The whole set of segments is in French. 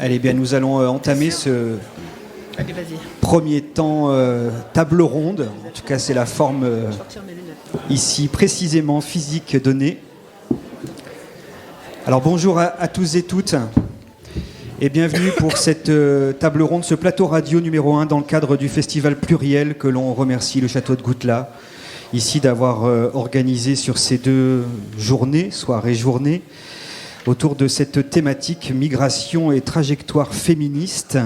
Allez bien, nous allons entamer ce premier temps table ronde. En tout cas, c'est la forme ici précisément physique donnée. Alors bonjour à tous et toutes et bienvenue pour cette table ronde, ce plateau radio numéro 1 dans le cadre du festival pluriel que l'on remercie le Château de Goutelat ici d'avoir organisé sur ces 2 journées, soirée et journée, autour de cette thématique migration et trajectoire féministe,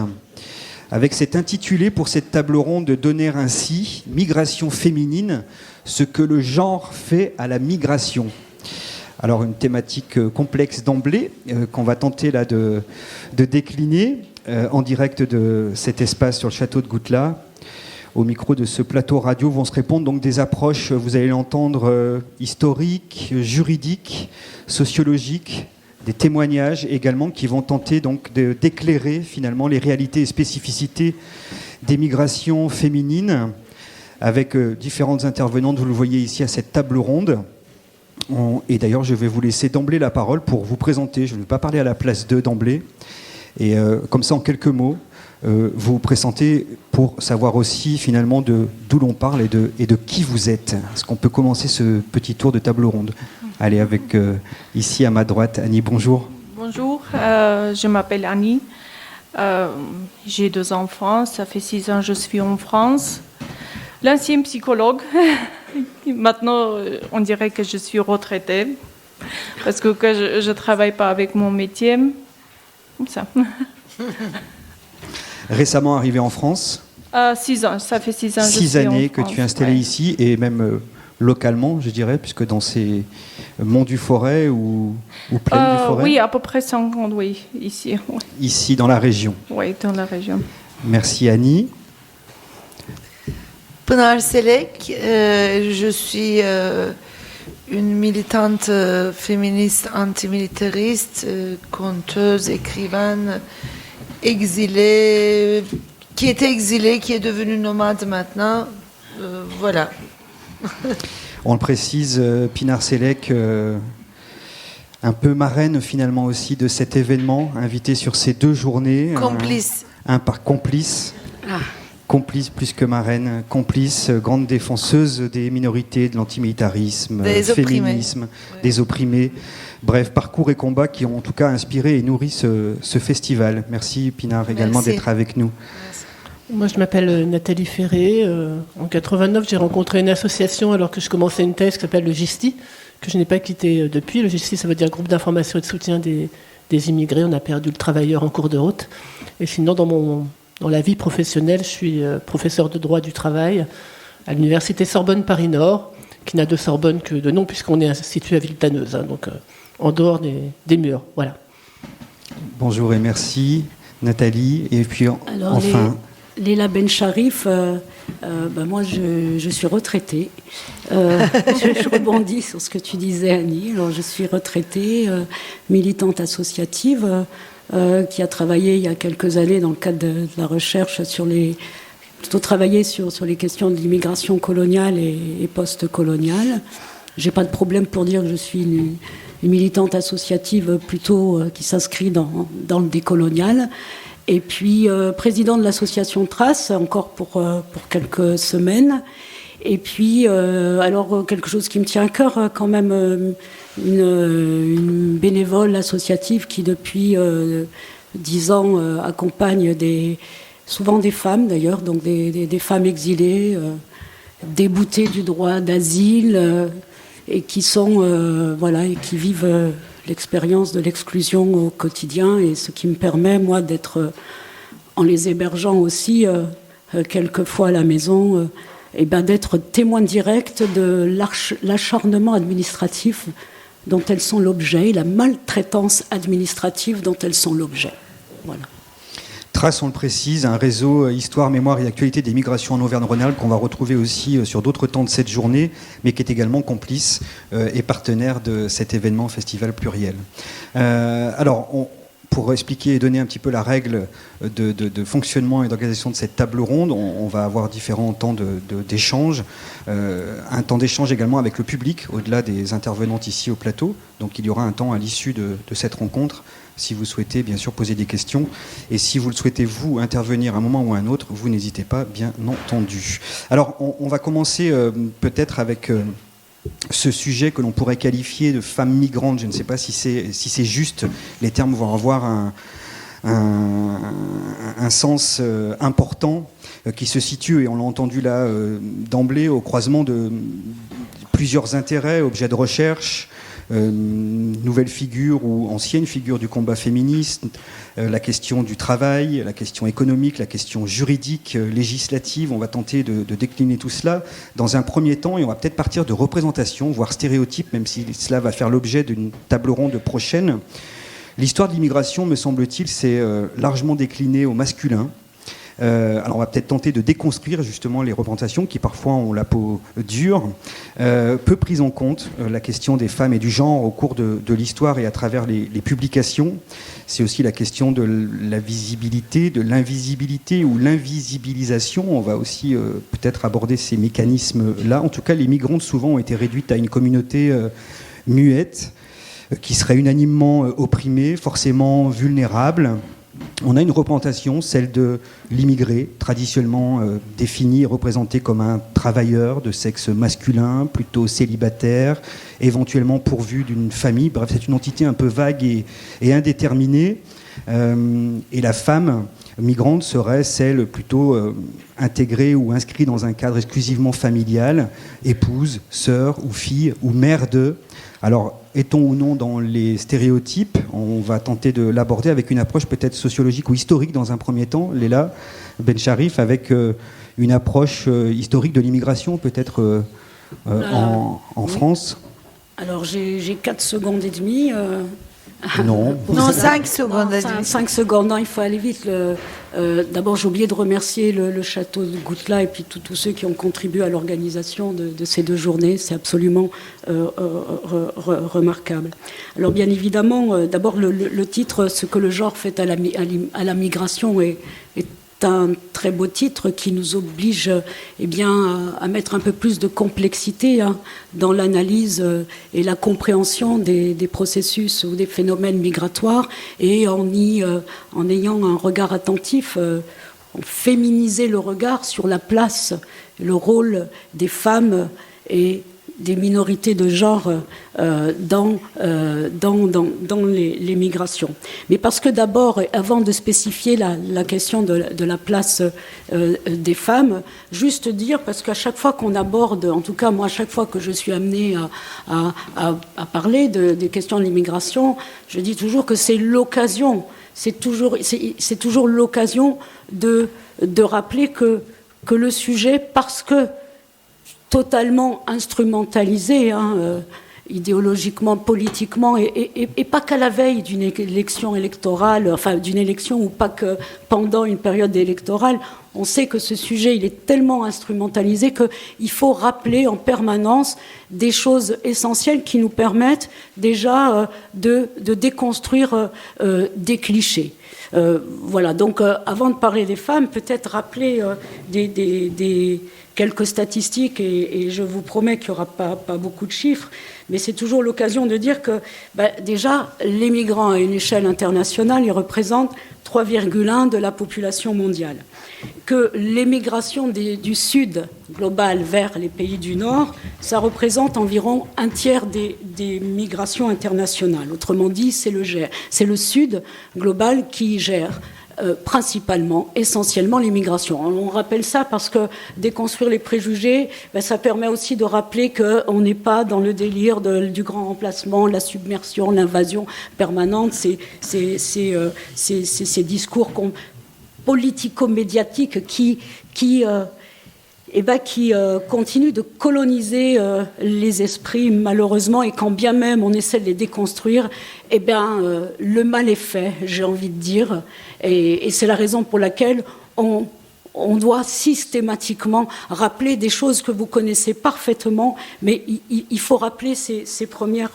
avec cet intitulé pour cette table ronde de donner ainsi migration féminine, ce que le genre fait à la migration. Alors une thématique complexe d'emblée qu'on va tenter là de décliner en direct de cet espace sur le Château de Goutelat. Au micro de ce plateau radio vont se répondre donc des approches, vous allez l'entendre, historiques, juridiques, sociologiques, des témoignages également qui vont tenter donc d'éclairer finalement les réalités et spécificités des migrations féminines avec différentes intervenantes, vous le voyez ici à cette table ronde. Et d'ailleurs, je vais vous laisser d'emblée la parole pour vous présenter. Je ne vais pas parler à la place d'eux d'emblée. Et comme ça, en quelques mots, vous vous présentez pour savoir aussi finalement d'où l'on parle et de qui vous êtes. Est-ce qu'on peut commencer ce petit tour de table ronde ? Allez, avec ici à ma droite, Annie, bonjour. Bonjour, je m'appelle Annie. J'ai 2 enfants, ça fait 6 ans que je suis en France. L'ancien psychologue, maintenant on dirait que je suis retraitée, parce que je ne travaille pas avec mon métier. Comme ça. Récemment arrivé en France. 6 ans, ça fait 6 ans. 6 années que tu es installée ici, et même localement, je dirais, puisque dans ces monts du Forêt ou plaines du Forêt. Oui, à peu près 50, oui, ici. Oui. Ici, dans la région. Oui, dans la région. Merci Annie. Pınar Selek, je suis une militante féministe antimilitariste, conteuse, écrivaine, exilée, qui était exilée, qui est devenue nomade maintenant. Voilà. On le précise, Pınar Selek, un peu marraine finalement aussi de cet événement, invité sur ces 2 journées. Complice. Un par complice. Complice plus que marraine, complice, grande défenseuse des minorités, de l'antimilitarisme, féminisme, des opprimés. Bref, parcours et combats qui ont en tout cas inspiré et nourri ce festival. Merci Pınar également d'être avec nous. Merci. Moi je m'appelle Nathalie Ferré. En 89 j'ai rencontré une association alors que je commençais une thèse qui s'appelle le GISTI, que je n'ai pas quitté depuis. Le GISTI ça veut dire Groupe d'information et de soutien des immigrés. On a perdu le travailleur en cours de route. Et sinon dans la vie professionnelle, je suis professeur de droit du travail à l'université Sorbonne Paris-Nord, qui n'a de Sorbonne que de nom, puisqu'on est situé à Villetaneuse, donc en dehors des murs. Voilà. Bonjour et merci, Nathalie. Et puis alors, enfin... Léla Bencharif, moi je suis retraitée. Je rebondis sur ce que tu disais, Annie. Alors, je suis retraitée, militante associative, qui a travaillé il y a quelques années dans le cadre de la recherche sur les questions de l'immigration coloniale et post-coloniale. J'ai pas de problème pour dire que je suis une militante associative plutôt qui s'inscrit dans le décolonial. Et puis président de l'association Trace encore pour quelques semaines. Et puis alors quelque chose qui me tient à cœur quand même. Une bénévole associative qui depuis 10 ans accompagne souvent des femmes d'ailleurs, donc des femmes exilées, déboutées du droit d'asile et qui sont et qui vivent l'expérience de l'exclusion au quotidien, et ce qui me permet moi d'être en les hébergeant aussi quelquefois à la maison, d'être témoin direct de l'acharnement administratif dont elles sont l'objet, la maltraitance administrative dont elles sont l'objet. Voilà. Trace, on le précise, un réseau Histoire, Mémoire et Actualité des migrations en Auvergne-Rhône-Alpes qu'on va retrouver aussi sur d'autres temps de cette journée, mais qui est également complice et partenaire de cet événement festival pluriel. Pour expliquer et donner un petit peu la règle de fonctionnement et d'organisation de cette table ronde, on va avoir différents temps d'échange. Un temps d'échange également avec le public, au-delà des intervenantes ici au plateau. Donc il y aura un temps à l'issue de cette rencontre si vous souhaitez bien sûr poser des questions. Et si vous le souhaitez, vous, intervenir à un moment ou à un autre, vous n'hésitez pas, bien entendu. Alors, on va commencer peut-être avec ce sujet que l'on pourrait qualifier de femme migrante. Je ne sais pas si c'est juste, les termes vont avoir un sens important qui se situe, et on l'a entendu là d'emblée, au croisement de plusieurs intérêts, objets de recherche, nouvelles figures ou anciennes figures du combat féministe, la question du travail, la question économique, la question juridique, législative. On va tenter de décliner tout cela dans un premier temps, et on va peut-être partir de représentations, voire stéréotypes, même si cela va faire l'objet d'une table ronde prochaine. L'histoire de l'immigration, me semble-t-il, c'est largement décliné au masculin. Alors on va peut-être tenter de déconstruire justement les représentations qui parfois ont la peau dure, peu prise en compte la question des femmes et du genre au cours de l'histoire et à travers les publications. C'est aussi la question de la visibilité, de l'invisibilité ou l'invisibilisation. On va aussi peut-être aborder ces mécanismes-là. En tout cas, les migrantes souvent ont été réduites à une communauté muette, qui serait unanimement opprimée, forcément vulnérable. On a une représentation, celle de l'immigré, traditionnellement défini et représenté comme un travailleur de sexe masculin, plutôt célibataire, éventuellement pourvu d'une famille. Bref, c'est une entité un peu vague et indéterminée. Et la femme migrante serait celle plutôt intégrée ou inscrite dans un cadre exclusivement familial, épouse, sœur ou fille ou mère de. Alors, est-on ou non dans les stéréotypes? On va tenter de l'aborder avec une approche peut-être sociologique ou historique dans un premier temps. Léla Bencharif, avec une approche historique de l'immigration, peut-être en oui. France. Alors, j'ai 4 secondes et demie. Non. Non, 5 secondes. 5 secondes, non, il faut aller vite. D'abord, j'ai oublié de remercier le château de Goutla et puis tous ceux qui ont contribué à l'organisation de ces 2 journées. C'est absolument remarquable. Alors, bien évidemment, d'abord, le titre, ce que le genre fait à la migration est un très beau titre qui nous oblige à mettre un peu plus de complexité dans l'analyse et la compréhension des processus ou des phénomènes migratoires, et en ayant un regard attentif, féminiser le regard sur la place, le rôle des femmes et des minorités de genre dans les migrations. Mais parce que d'abord, avant de spécifier la question de la place des femmes, juste dire, parce qu'à chaque fois qu'on aborde, en tout cas moi, à chaque fois que je suis amenée à parler des questions de l'immigration, je dis toujours que c'est l'occasion, c'est toujours l'occasion de rappeler que le sujet, parce que totalement instrumentalisé, idéologiquement, politiquement, et pas qu'à la veille d'une élection électorale, enfin d'une élection, ou pas que pendant une période électorale. On sait que ce sujet, il est tellement instrumentalisé qu'il faut rappeler en permanence des choses essentielles qui nous permettent déjà de déconstruire des clichés. Voilà, donc avant de parler des femmes, peut-être rappeler des quelques statistiques, et je vous promets qu'il n'y aura pas beaucoup de chiffres, mais c'est toujours l'occasion de dire que déjà, les migrants à une échelle internationale, ils représentent 3,1 de la population mondiale. Que l'émigration du sud global vers les pays du nord, ça représente environ 1/3 des migrations internationales. Autrement dit, c'est le sud global qui gère principalement, essentiellement l'immigration. On rappelle ça parce que déconstruire les préjugés, ça permet aussi de rappeler qu'on n'est pas dans le délire du grand remplacement, la submersion, l'invasion permanente, ces discours politico-médiatiques qui continue de coloniser les esprits, malheureusement, et quand bien même on essaie de les déconstruire, le mal est fait, j'ai envie de dire, et c'est la raison pour laquelle on doit systématiquement rappeler des choses que vous connaissez parfaitement, mais il faut rappeler ces premières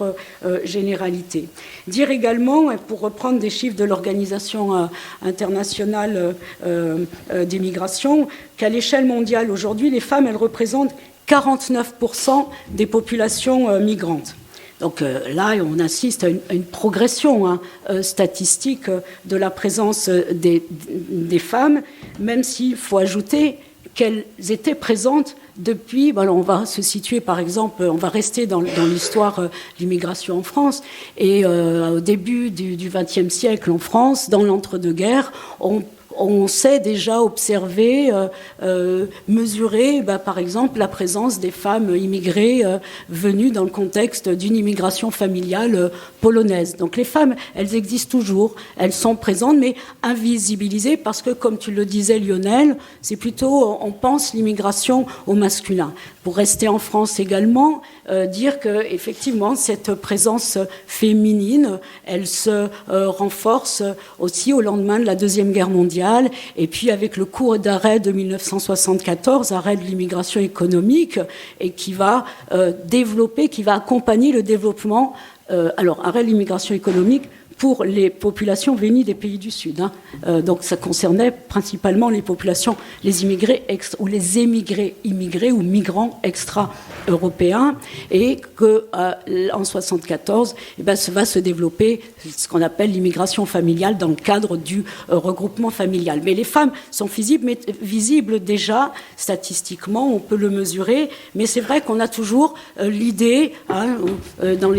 généralités. Dire également, pour reprendre des chiffres de l'Organisation internationale des migrations, qu'à l'échelle mondiale aujourd'hui, les femmes, elles représentent 49% des populations migrantes. Donc là, on assiste à une progression statistique de la présence des femmes, même s'il faut ajouter qu'elles étaient présentes depuis, on va se situer par exemple, on va rester dans l'histoire de l'immigration en France, et au début du XXe siècle en France, dans l'entre-deux-guerres, on sait déjà observer, mesurer, par exemple, la présence des femmes immigrées venues dans le contexte d'une immigration familiale polonaise. Donc les femmes, elles existent toujours, elles sont présentes, mais invisibilisées parce que, comme tu le disais, Lionel, c'est plutôt, on pense l'immigration au masculin. Pour rester en France également, dire que effectivement cette présence féminine, elle se renforce aussi au lendemain de la Deuxième Guerre mondiale, et puis avec le coup d'arrêt de 1974, arrêt de l'immigration économique, et qui va développer, qui va accompagner le développement. Alors, arrêt de l'immigration économique pour les populations venues des pays du Sud. Donc ça concernait principalement les populations, les immigrés ou les émigrés, immigrés ou migrants extra-européens, et qu'en 1974, va se développer ce qu'on appelle l'immigration familiale dans le cadre du regroupement familial. Mais les femmes sont visibles déjà statistiquement, on peut le mesurer, mais c'est vrai qu'on a toujours l'idée,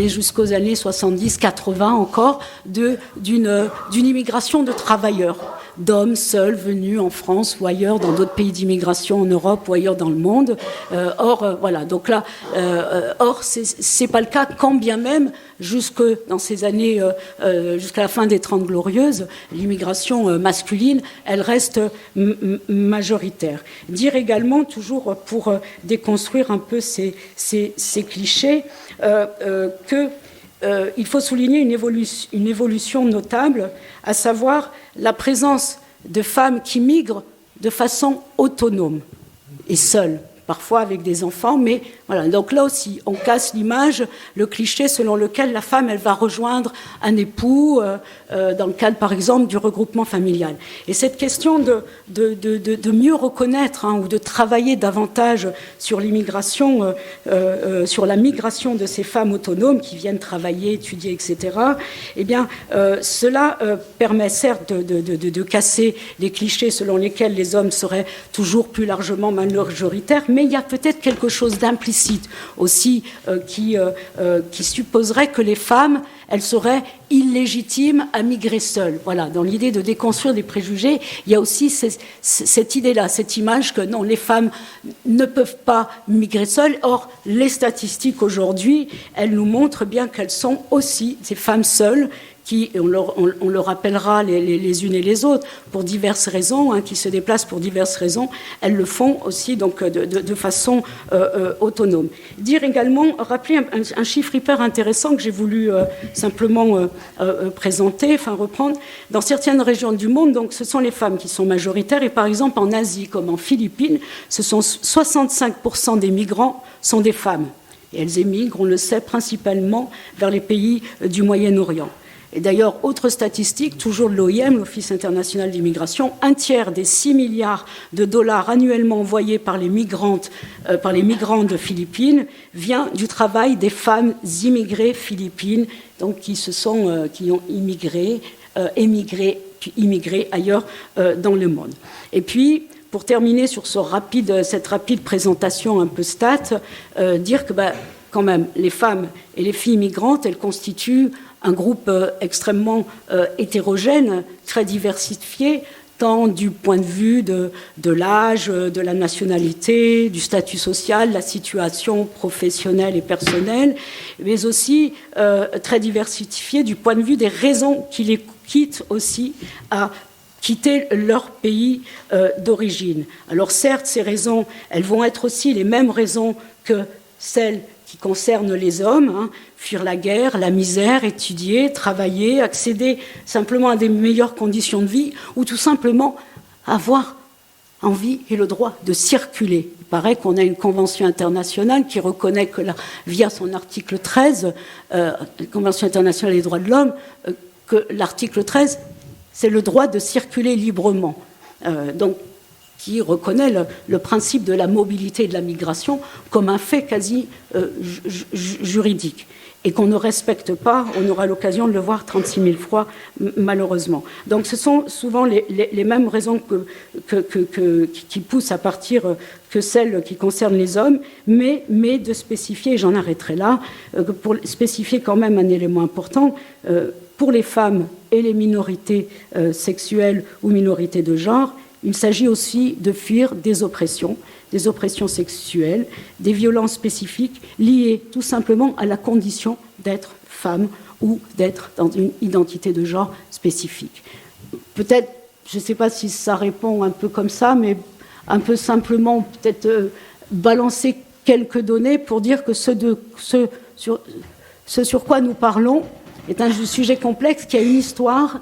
jusqu'aux années 70-80 encore, d'une immigration de travailleurs, d'hommes seuls venus en France ou ailleurs, dans d'autres pays d'immigration en Europe ou ailleurs dans le monde. Voilà. Donc là, c'est pas le cas, quand bien même, jusque dans ces années, jusqu'à la fin des 30 Glorieuses, l'immigration masculine, elle reste majoritaire. Dire également, toujours pour déconstruire un peu ces clichés, que il faut souligner une évolution notable, à savoir la présence de femmes qui migrent de façon autonome et seules, parfois avec des enfants, mais voilà. Donc là aussi, on casse l'image, le cliché selon lequel la femme, elle va rejoindre un époux dans le cadre, par exemple, du regroupement familial. Et cette question de mieux reconnaître ou de travailler davantage sur l'immigration, sur la migration de ces femmes autonomes qui viennent travailler, étudier, etc., eh bien, cela permet certes de casser les clichés selon lesquels les hommes seraient toujours plus largement majoritaires, mais il y a peut-être quelque chose d'implicite aussi qui supposerait que les femmes, elles seraient illégitimes à migrer seules. Voilà, dans l'idée de déconstruire des préjugés, il y a aussi cette idée-là, cette image que non, les femmes ne peuvent pas migrer seules. Or, les statistiques aujourd'hui, elles nous montrent bien qu'elles sont aussi ces femmes seules qui, on le rappellera les unes et les autres, pour diverses raisons, qui se déplacent pour diverses raisons, elles le font aussi donc de façon autonome. Dire également, rappeler un chiffre hyper intéressant que j'ai voulu simplement présenter, reprendre. Dans certaines régions du monde, donc, ce sont les femmes qui sont majoritaires, et par exemple en Asie, comme en Philippines, ce sont 65% des migrants sont des femmes. Et elles émigrent, on le sait, principalement vers les pays du Moyen-Orient. Et d'ailleurs, autre statistique, toujours de l'OIM, l'Office international d'immigration, 1/3 des 6 milliards de dollars annuellement envoyés par les migrants de Philippines vient du travail des femmes immigrées philippines, donc qui ont immigré ailleurs dans le monde. Et puis, pour terminer sur cette rapide présentation un peu stat, dire que quand même, les femmes et les filles migrantes, elles constituent un groupe extrêmement hétérogène, très diversifié, tant du point de vue de l'âge, de la nationalité, du statut social, la situation professionnelle et personnelle, mais aussi très diversifié du point de vue des raisons qui les quittent aussi à quitter leur pays d'origine. Alors certes, ces raisons, elles vont être aussi les mêmes raisons que celles qui concernent les hommes, fuir la guerre, la misère, étudier, travailler, accéder simplement à des meilleures conditions de vie, ou tout simplement avoir envie et le droit de circuler. Il paraît qu'on a une convention internationale qui reconnaît que via son article 13, la Convention internationale des droits de l'homme, que l'article 13, c'est le droit de circuler librement. Donc, qui reconnaît le principe de la mobilité et de la migration comme un fait quasi juridique, et qu'on ne respecte pas. On aura l'occasion de le voir 36 000 fois, malheureusement. Donc ce sont souvent les mêmes raisons qui poussent à partir que celles qui concernent les hommes, mais de spécifier, et j'en arrêterai là, pour spécifier quand même un élément important, pour les femmes et les minorités sexuelles ou minorités de genre, il s'agit aussi de fuir des oppressions sexuelles, des violences spécifiques liées tout simplement à la condition d'être femme ou d'être dans une identité de genre spécifique. Peut-être, je ne sais pas si ça répond un peu comme ça, mais un peu simplement peut-être balancer quelques données pour dire que ce sur quoi nous parlons est un sujet complexe qui a une histoire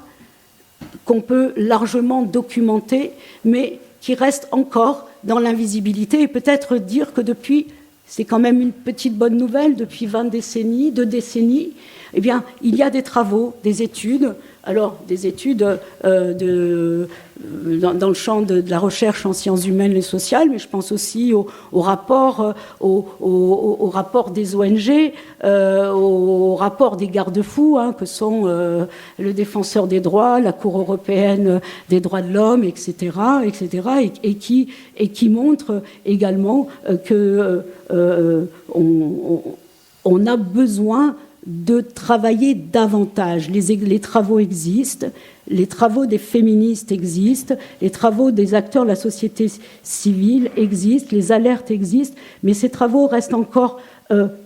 qu'on peut largement documenter, mais qui reste encore dans l'invisibilité. Et peut-être dire que depuis, c'est quand même une petite bonne nouvelle, depuis 2 décennies, eh bien, il y a des travaux, des études, alors des études dans le champ de la recherche en sciences humaines et sociales, mais je pense aussi au rapport des ONG, au rapport des garde-fous, que sont le défenseur des droits, la Cour européenne des droits de l'homme, etc., et qui montrent également que on a besoin de travailler davantage. Les travaux existent, les travaux des féministes existent, les travaux des acteurs de la société civile existent, les alertes existent, mais ces travaux restent encore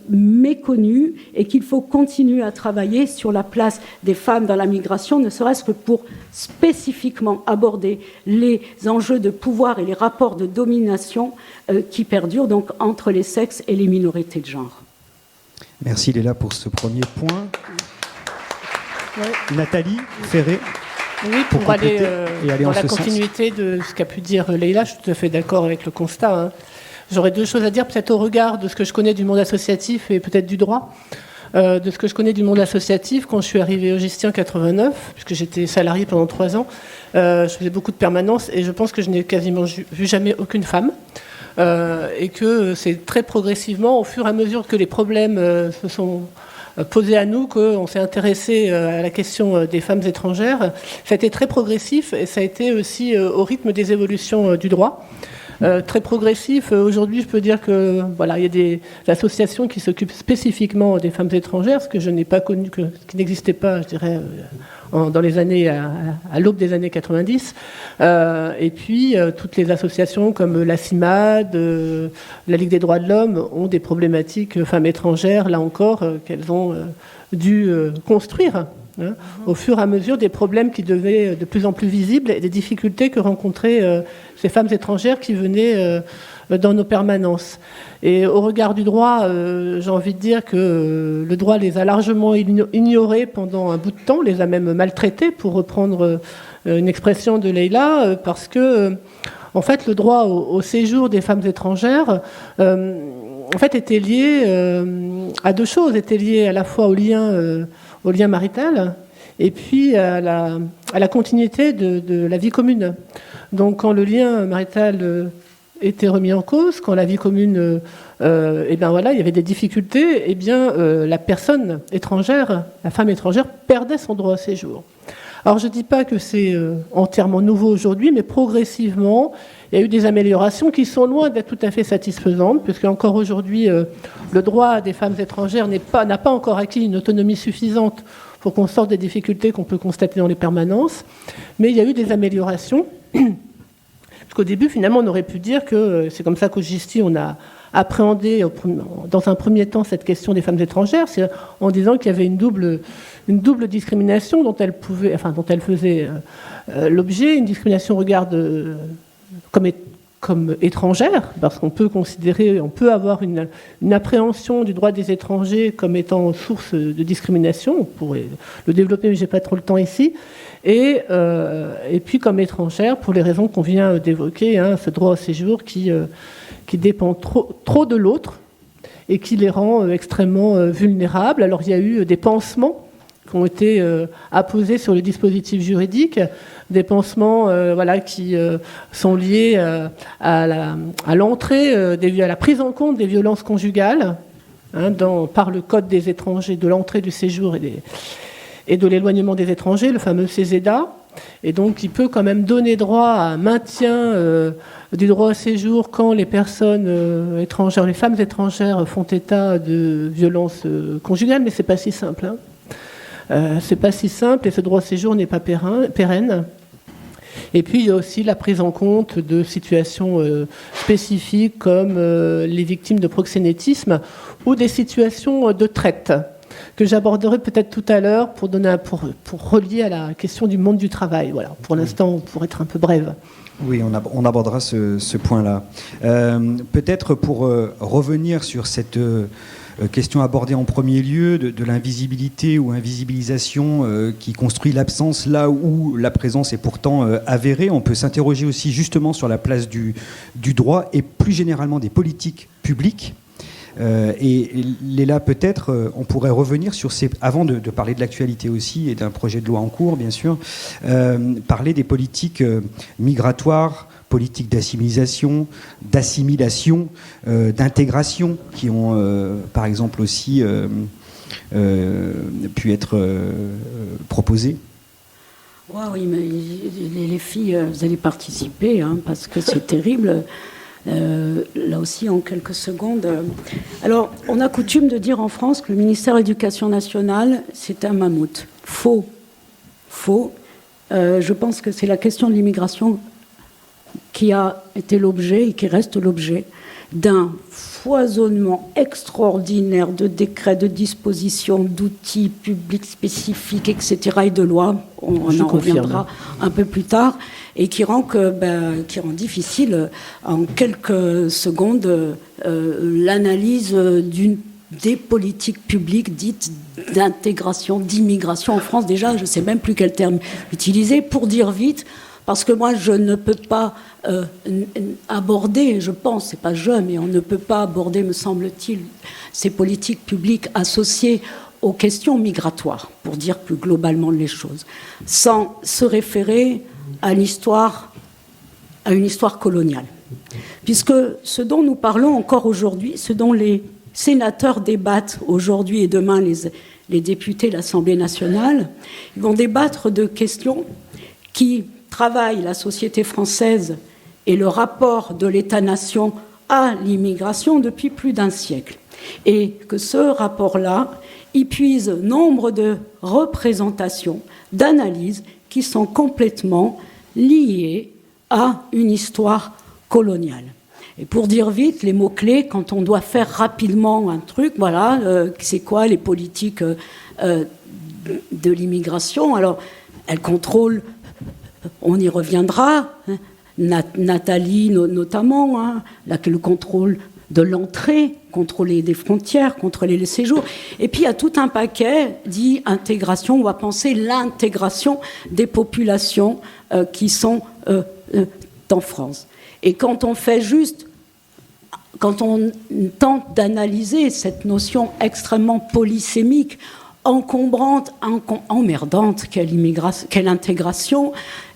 méconnus, et qu'il faut continuer à travailler sur la place des femmes dans la migration, ne serait-ce que pour spécifiquement aborder les enjeux de pouvoir et les rapports de domination qui perdurent donc entre les sexes et les minorités de genre. Merci Léla pour ce premier point. Ouais. Nathalie Ferré. Oui, pour aller dans la continuité de ce qu'a pu dire Leïla, je suis tout à fait d'accord avec le constat. J'aurais 2 choses à dire, peut-être au regard de ce que je connais du monde associatif et peut-être du droit. De ce que je connais du monde associatif, quand je suis arrivée au Gisty en 89, puisque j'étais salariée pendant 3 ans, je faisais beaucoup de permanence, et je pense que je n'ai quasiment vu jamais aucune femme. Et que c'est très progressivement, au fur et à mesure que les problèmes se sont posés à nous, qu'on s'est intéressé à la question des femmes étrangères. Ça a été très progressif, et ça a été aussi au rythme des évolutions du droit. Très progressif. Aujourd'hui, je peux dire que voilà, il y a des associations qui s'occupent spécifiquement des femmes étrangères, ce que je n'ai pas connu, qui n'existait pas, je dirais, dans les années à l'aube des années 90. Et puis toutes les associations comme la CIMAD, la Ligue des droits de l'homme ont des problématiques femmes étrangères, là encore, qu'elles ont dû construire. Au fur et à mesure des problèmes qui devenaient de plus en plus visibles et des difficultés que rencontraient ces femmes étrangères qui venaient dans nos permanences. Et au regard du droit, j'ai envie de dire que le droit les a largement ignorées pendant un bout de temps, les a même maltraitées, pour reprendre une expression de Leïla, parce que en fait, le droit au séjour des femmes étrangères en fait, était lié à 2 choses. Était lié à la fois au lien marital, et puis à la continuité de la vie commune. Donc quand le lien marital était remis en cause, quand la vie commune, eh bien voilà, il y avait des difficultés, eh bien la personne étrangère, la femme étrangère, perdait son droit au séjour. Alors je ne dis pas que c'est entièrement nouveau aujourd'hui, mais progressivement, il y a eu des améliorations qui sont loin d'être tout à fait satisfaisantes, puisque encore aujourd'hui, le droit des femmes étrangères n'a pas encore acquis une autonomie suffisante pour qu'on sorte des difficultés qu'on peut constater dans les permanences. Mais il y a eu des améliorations. Parce qu'au début, finalement, on aurait pu dire que c'est comme ça qu'au Gisty, on a appréhendé dans un premier temps cette question des femmes étrangères, c'est en disant qu'il y avait une double discrimination dont elle faisait l'objet, une discrimination au regard comme étrangère, parce qu'on peut considérer, on peut avoir une appréhension du droit des étrangers comme étant source de discrimination. On pourrait le développer, mais j'ai pas trop le temps ici. Et puis comme étrangère, pour les raisons qu'on vient d'évoquer, ce droit au séjour qui dépend trop de l'autre et qui les rend extrêmement vulnérables. Alors il y a eu des pansements qui ont été apposés sur le dispositif juridique, des pansements qui sont liés à l'entrée, à la prise en compte des violences conjugales par le Code des étrangers, de l'entrée, du séjour et de l'éloignement des étrangers, le fameux CESEDA. Et donc, il peut quand même donner droit à un maintien du droit au séjour quand les personnes étrangères, les femmes étrangères font état de violences conjugales, mais c'est pas si simple. C'est pas si simple et ce droit au séjour n'est pas pérenne. Et puis, il y a aussi la prise en compte de situations spécifiques comme les victimes de proxénétisme ou des situations de traite, que j'aborderai peut-être tout à l'heure pour relier à la question du monde du travail. Voilà, pour l'instant, pour être un peu brève. Oui, on abordera ce point-là. Peut-être pour revenir sur cette question abordée en premier lieu de l'invisibilité ou invisibilisation qui construit l'absence là où la présence est pourtant avérée, on peut s'interroger aussi justement sur la place du droit et plus généralement des politiques publiques. Et Léla, peut-être, on pourrait revenir sur avant de parler de l'actualité aussi et d'un projet de loi en cours, bien sûr, parler des politiques migratoires, politiques d'assimilation, d'intégration, qui ont, par exemple, aussi pu être proposées. Oui, mais les filles, vous allez participer, parce que c'est terrible. Là aussi, en quelques secondes. Alors, on a coutume de dire en France que le ministère de l'Éducation nationale, c'est un mammouth. Faux. Je pense que c'est la question de l'immigration qui a été l'objet et qui reste l'objet d'un foisonnement extraordinaire de décrets, de dispositions, d'outils publics spécifiques, etc., et de lois. On en reviendra un peu plus tard, et qui rend difficile en quelques secondes l'analyse des politiques publiques dites d'intégration, d'immigration en France. Déjà, je ne sais même plus quel terme utiliser pour dire vite. Parce que moi, je ne peux pas aborder, je pense, c'est pas mais on ne peut pas aborder, me semble-t-il, ces politiques publiques associées aux questions migratoires, pour dire plus globalement les choses, sans se référer à une histoire coloniale. Puisque ce dont nous parlons encore aujourd'hui, ce dont les sénateurs débattent aujourd'hui et demain, les députés de l'Assemblée nationale, ils vont débattre de questions qui travaille la société française et le rapport de l'État-nation à l'immigration depuis plus d'un siècle. Et que ce rapport-là y puise nombre de représentations, d'analyses qui sont complètement liées à une histoire coloniale. Et pour dire vite, les mots-clés, quand on doit faire rapidement un truc, c'est quoi les politiques de l'immigration ? Alors, elles contrôlent. On y reviendra, Nathalie notamment, le contrôle de l'entrée, contrôler des frontières, contrôler les séjours. Et puis il y a tout un paquet dit intégration, on va penser l'intégration des populations qui sont en France. Et quand on tente d'analyser cette notion extrêmement polysémique, encombrante, emmerdante, quelle intégration,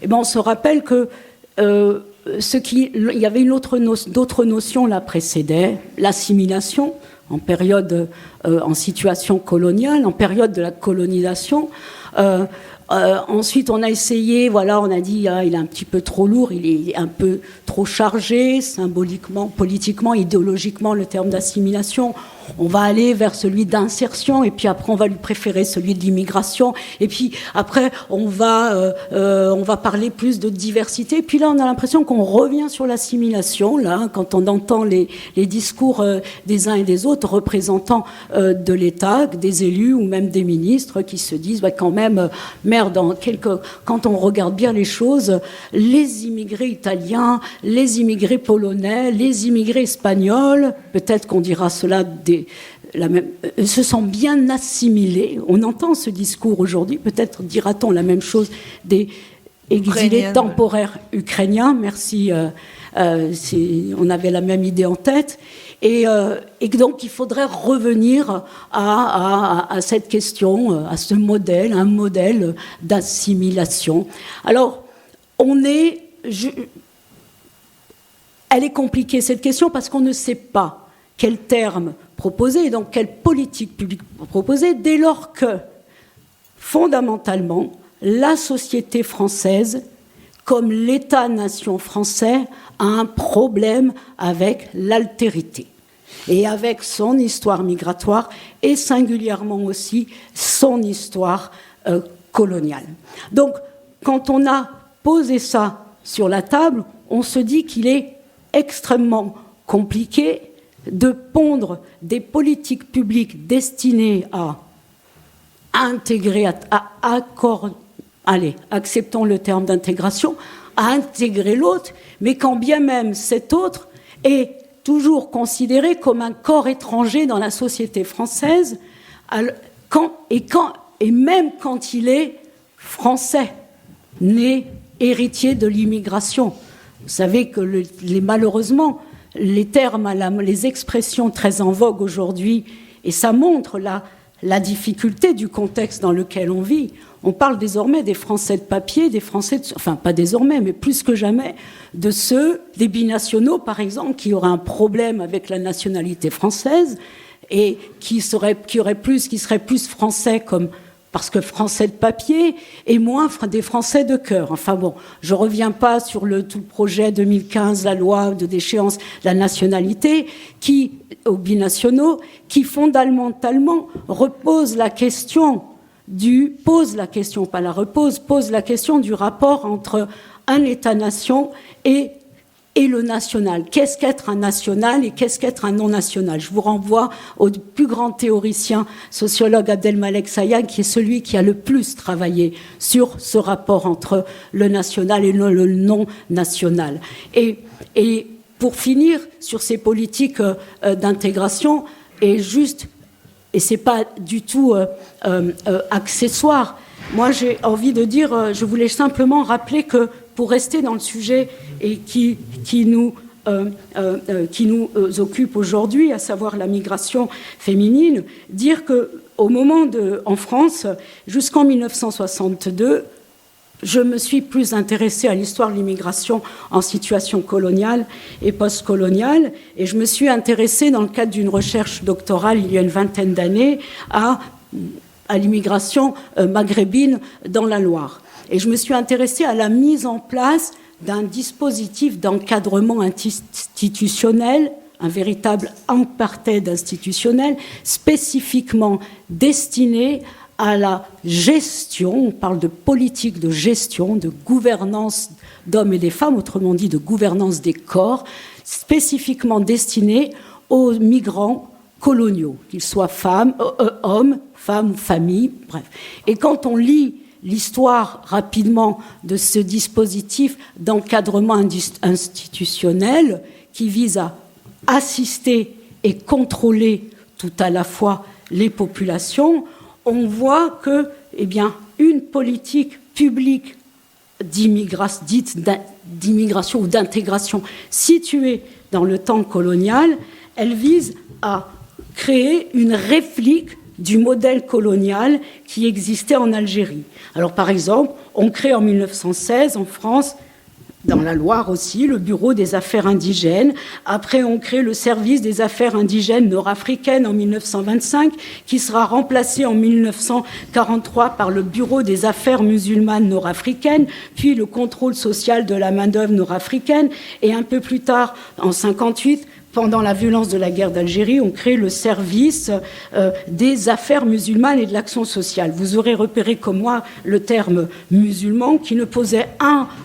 on se rappelle que il y avait d'autres notions la précédaient, l'assimilation en situation coloniale, en période de la colonisation. Ensuite, on a essayé, on a dit, il est un petit peu trop lourd, il est un peu trop chargé, symboliquement, politiquement, idéologiquement, le terme d'assimilation. On va aller vers celui d'insertion, et puis après, on va lui préférer celui de l'immigration. Et puis après, on va parler plus de diversité. Et puis là, on a l'impression qu'on revient sur l'assimilation, là, quand on entend les discours des uns et des autres, représentants de l'État, des élus ou même des ministres qui se disent, quand même, quand on regarde bien les choses, les immigrés italiens, les immigrés polonais, les immigrés espagnols, peut-être qu'on dira cela se sont bien assimilés. On entend ce discours aujourd'hui, peut-être dira-t-on la même chose des exilés temporaires ukrainiens. Merci On avait la même idée en tête. Et donc, il faudrait revenir à cette question, à ce modèle, un modèle d'assimilation. Alors, elle est compliquée, cette question, parce qu'on ne sait pas quel terme proposer, et donc quelle politique publique proposer, dès lors que, fondamentalement, la société française, comme l'État-nation français, a un problème avec l'altérité et avec son histoire migratoire et singulièrement aussi son histoire coloniale. Donc, quand on a posé ça sur la table, on se dit qu'il est extrêmement compliqué de pondre des politiques publiques destinées à intégrer, acceptons le terme d'intégration, à intégrer l'autre, mais quand bien même cet autre est toujours considéré comme un corps étranger dans la société française, et même quand il est français, né, héritier de l'immigration. Vous savez que malheureusement, les termes, les expressions très en vogue aujourd'hui, et ça montre la difficulté du contexte dans lequel on vit. On parle désormais des Français de papier, des Français, enfin pas désormais, mais plus que jamais, de ceux, des binationaux par exemple, qui auraient un problème avec la nationalité française et qui seraient plus français parce que français de papier et moins des français de cœur. Enfin bon, je reviens pas sur tout le projet 2015, la loi de déchéance de la nationalité, aux binationaux, qui fondamentalement pose la question du rapport entre un État-nation et le national. Qu'est-ce qu'être un national et qu'est-ce qu'être un non-national? Je vous renvoie au plus grand théoricien, sociologue Abdelmalek Sayad, qui est celui qui a le plus travaillé sur ce rapport entre le national et le non-national. Et pour finir sur ces politiques d'intégration, et c'est pas du tout accessoire, moi j'ai envie de dire, je voulais simplement rappeler que pour rester dans le sujet et qui nous occupe aujourd'hui, à savoir la migration féminine, dire qu'au moment en France, jusqu'en 1962, je me suis plus intéressée à l'histoire de l'immigration en situation coloniale et post-coloniale, et je me suis intéressée dans le cadre d'une recherche doctorale il y a une vingtaine d'années à l'immigration maghrébine dans la Loire. Et je me suis intéressée à la mise en place d'un dispositif d'encadrement institutionnel, un véritable apartheid institutionnel, spécifiquement destiné à la gestion, on parle de politique de gestion, de gouvernance d'hommes et des femmes, autrement dit de gouvernance des corps, spécifiquement destiné aux migrants coloniaux, qu'ils soient hommes, femmes, familles, bref. Et quand on lit l'histoire rapidement de ce dispositif d'encadrement institutionnel qui vise à assister et contrôler tout à la fois les populations, on voit que, une politique publique d'immigration ou d'intégration située dans le temps colonial, elle vise à créer une réplique du modèle colonial qui existait en Algérie. Alors, par exemple, on crée en 1916, en France, dans la Loire aussi, le Bureau des affaires indigènes. Après, on crée le Service des affaires indigènes nord-africaines en 1925, qui sera remplacé en 1943 par le Bureau des affaires musulmanes nord-africaines, puis le contrôle social de la main-d'œuvre nord-africaine. Et un peu plus tard, en 1958, pendant la violence de la guerre d'Algérie, on crée le service des affaires musulmanes et de l'action sociale. Vous aurez repéré comme moi le terme musulman qui ne posait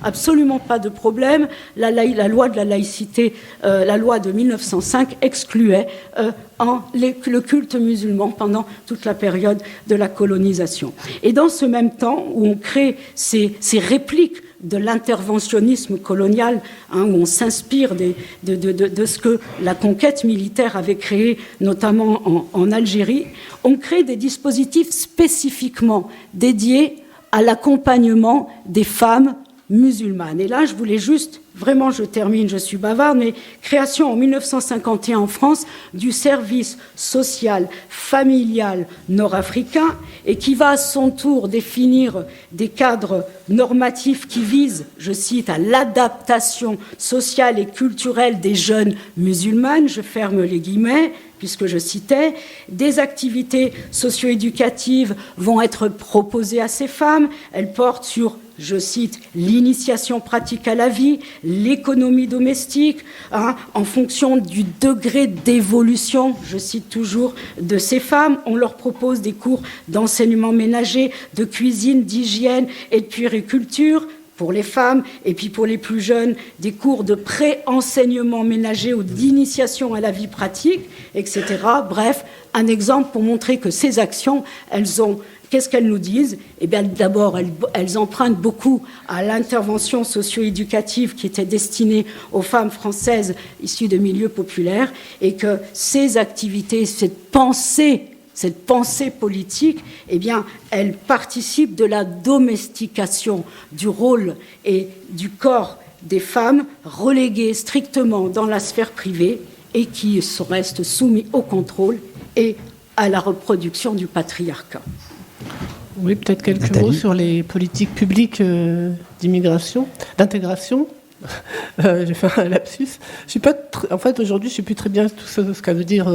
absolument pas de problème. La loi de la laïcité, la loi de 1905 excluait le culte musulman pendant toute la période de la colonisation. Et dans ce même temps où on crée ces répliques de l'interventionnisme colonial, où on s'inspire de ce que la conquête militaire avait créé, notamment en Algérie, on crée des dispositifs spécifiquement dédiés à l'accompagnement des femmes musulmane. Et là, je voulais juste, vraiment, je termine, je suis bavarde, mais création en 1951 en France du service social familial nord-africain et qui va à son tour définir des cadres normatifs qui visent, je cite, à l'adaptation sociale et culturelle des jeunes musulmanes, je ferme les guillemets, puisque je citais, des activités socio-éducatives vont être proposées à ces femmes. Elles portent sur, je cite, l'initiation pratique à la vie, l'économie domestique, en fonction du degré d'évolution, je cite toujours, de ces femmes. On leur propose des cours d'enseignement ménager, de cuisine, d'hygiène et de puériculture pour les femmes, et puis pour les plus jeunes, des cours de pré-enseignement ménager ou d'initiation à la vie pratique, etc. Bref, un exemple pour montrer que ces actions, elles ont... Qu'est-ce qu'elles nous disent ? Eh bien, d'abord, elles empruntent beaucoup à l'intervention socio-éducative qui était destinée aux femmes françaises issues de milieux populaires, et que ces activités, cette pensée politique, eh bien, elle participe de la domestication du rôle et du corps des femmes reléguées strictement dans la sphère privée et qui restent soumis au contrôle et à la reproduction du patriarcat. Oui, peut-être quelques Nathalie. mots sur les politiques publiques d'immigration, d'intégration. J'ai fait un lapsus. Je suis pas en fait, aujourd'hui, je ne sais plus très bien tout ce que veut dire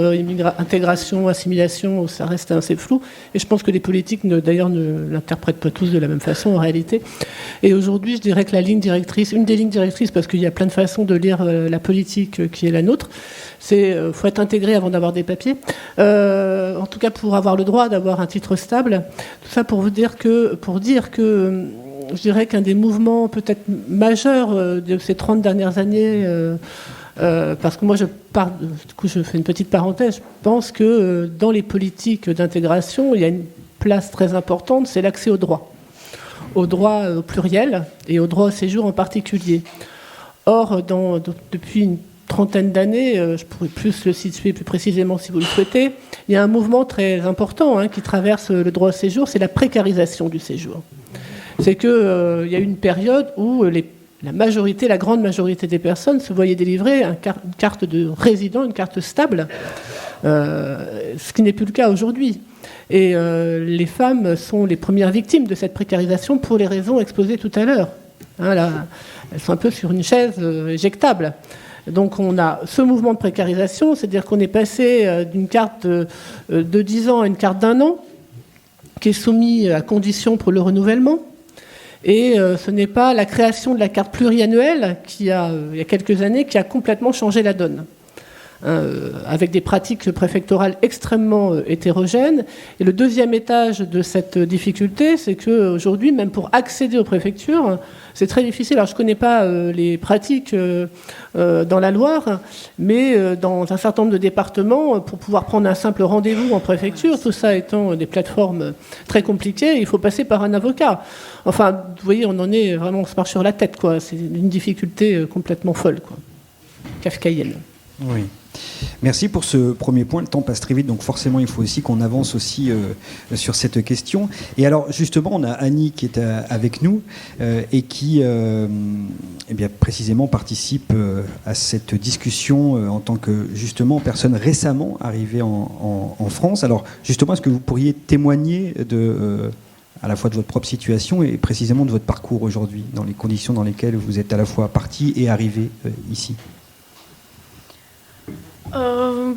intégration, assimilation, ça reste assez flou. Et je pense que les politiques, d'ailleurs, ne l'interprètent pas tous de la même façon, en réalité. Et aujourd'hui, je dirais que la ligne directrice, une des lignes directrices, parce qu'il y a plein de façons de lire la politique qui est la nôtre, c'est faut être intégré avant d'avoir des papiers. En tout cas, pour avoir le droit d'avoir un titre stable. Tout ça pour dire que je dirais qu'un des mouvements peut-être majeurs de ces 30 dernières années, parce que moi du coup je fais une petite parenthèse, je pense que dans les politiques d'intégration, il y a une place très importante, c'est l'accès au droit au pluriel et au droit au séjour en particulier. Or, depuis une trentaine d'années, je pourrais plus le situer plus précisément si vous le souhaitez, il y a un mouvement très important qui traverse le droit au séjour, c'est la précarisation du séjour. C'est qu'il y a eu une période où la grande majorité des personnes se voyaient délivrer une carte de résident, une carte stable, ce qui n'est plus le cas aujourd'hui. Et les femmes sont les premières victimes de cette précarisation pour les raisons exposées tout à l'heure. Elles sont un peu sur une chaise éjectable. Donc on a ce mouvement de précarisation, c'est-à-dire qu'on est passé d'une carte de 10 ans à une carte d'1 an, qui est soumise à condition pour le renouvellement. Et ce n'est pas la création de la carte pluriannuelle il y a quelques années qui a complètement changé la donne, avec des pratiques préfectorales extrêmement hétérogènes. Et le deuxième étage de cette difficulté, c'est qu'aujourd'hui, même pour accéder aux préfectures, c'est très difficile. Alors je ne connais pas les pratiques dans la Loire, mais dans un certain nombre de départements, pour pouvoir prendre un simple rendez-vous en préfecture, tout ça étant des plateformes très compliquées, il faut passer par un avocat. Enfin, vous voyez, on se marche sur la tête, quoi. C'est une difficulté complètement folle, quoi. Kafkaïenne. Oui. Merci pour ce premier point. Le temps passe très vite, donc forcément, il faut aussi qu'on avance aussi sur cette question. Et alors, justement, on a Annie qui est avec nous et qui, précisément, participe à cette discussion en tant que, justement, personne récemment arrivée en France. Alors, justement, est-ce que vous pourriez témoigner à la fois de votre propre situation et précisément de votre parcours aujourd'hui, dans les conditions dans lesquelles vous êtes à la fois parti et arrivé ici ?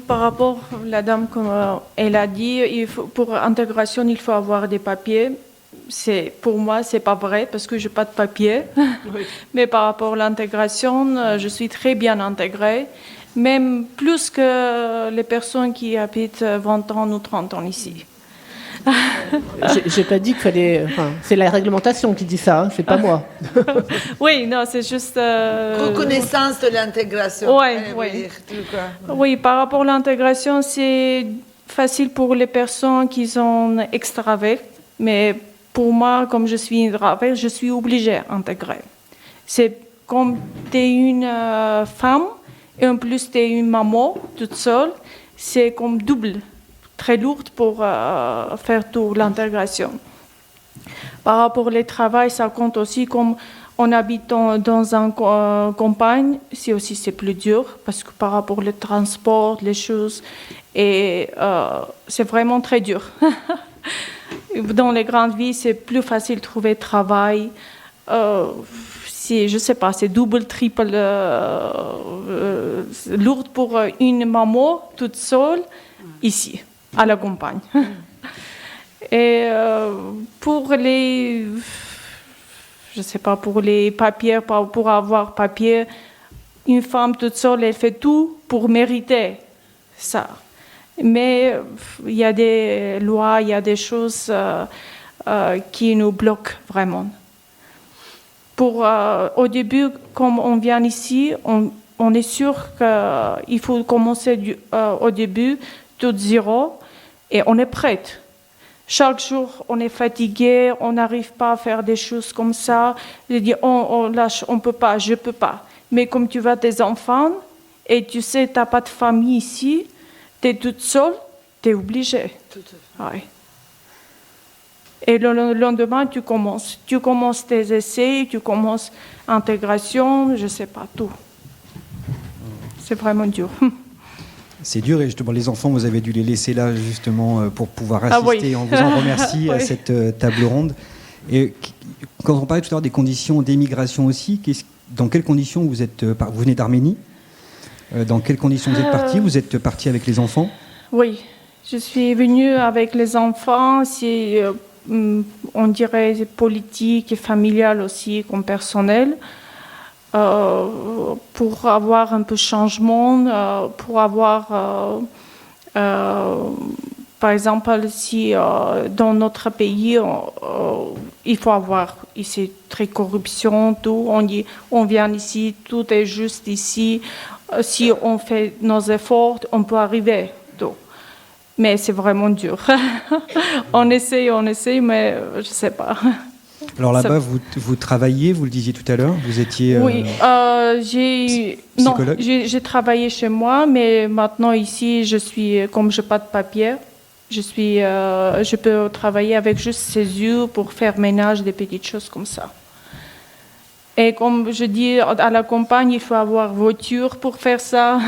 Par rapport à la dame, comme elle a dit, pour l'intégration, il faut avoir des papiers. Pour moi, ce n'est pas vrai parce que je n'ai pas de papiers. Oui. Mais par rapport à l'intégration, je suis très bien intégrée, même plus que les personnes qui habitent 20 ans ou 30 ans ici. J'ai pas dit qu'il fallait. C'est la réglementation qui dit ça, c'est pas moi. Oui, non, c'est juste. Reconnaissance de l'intégration. Oui, par rapport à l'intégration, c'est facile pour les personnes qui sont extraverties, mais pour moi, comme je suis introverte, je suis obligée d'intégrer. C'est comme tu es une femme et en plus tu es une maman toute seule, c'est comme double. Très lourde pour faire toute l'intégration. Par rapport au travail, ça compte aussi comme en habitant dans une campagne, c'est plus dur parce que par rapport au transport, les choses, et c'est vraiment très dur. Dans les grandes villes, c'est plus facile de trouver travail. Je sais pas, c'est double, triple lourd pour une maman toute seule ici, à la campagne. Et pour les, je sais pas, pour les papiers, pour avoir papier, une femme toute seule, elle fait tout pour mériter ça. Mais il y a des lois, il y a des choses qui nous bloquent vraiment. Au début, comme on vient ici, on est sûr qu'il faut commencer au début, tout zéro, et on est prête. Chaque jour, on est fatigué, on n'arrive pas à faire des choses comme ça. Je dis, on lâche, on peut pas, je peux pas. Mais comme tu as des enfants, et tu sais, tu n'as pas de famille ici, tu es toute seule, tu es obligée. Tout à fait. Ouais. Et le lendemain, tu commences tes essais, tu commences l'intégration, je ne sais pas, tout. C'est vraiment dur. C'est dur et justement les enfants, vous avez dû les laisser là justement pour pouvoir assister. Oui. On vous en remercie à Oui. cette table ronde. Et quand on parlait tout à l'heure des conditions d'émigration aussi, dans quelles conditions vous êtes vous venez d'Arménie? Dans quelles conditions vous êtes parti? Vous êtes parti avec les enfants? Oui, je suis venue avec les enfants. C'est, on dirait, politique et familial aussi, comme personnel. Pour avoir un peu de changement, pour avoir, par exemple, si dans notre pays, il faut avoir ici très corruption, tout, on dit, on vient ici, tout est juste ici, si on fait nos efforts, on peut arriver, tout. Mais c'est vraiment dur. on essaye, mais je ne sais pas. Alors là-bas, vous travailliez, vous le disiez tout à l'heure, vous étiez oui, psychologue. J'ai travaillé chez moi, mais maintenant ici, comme je n'ai pas de papier, je peux travailler avec juste ses yeux pour faire ménage, des petites choses comme ça. Et comme je dis, à la campagne, il faut avoir voiture pour faire ça.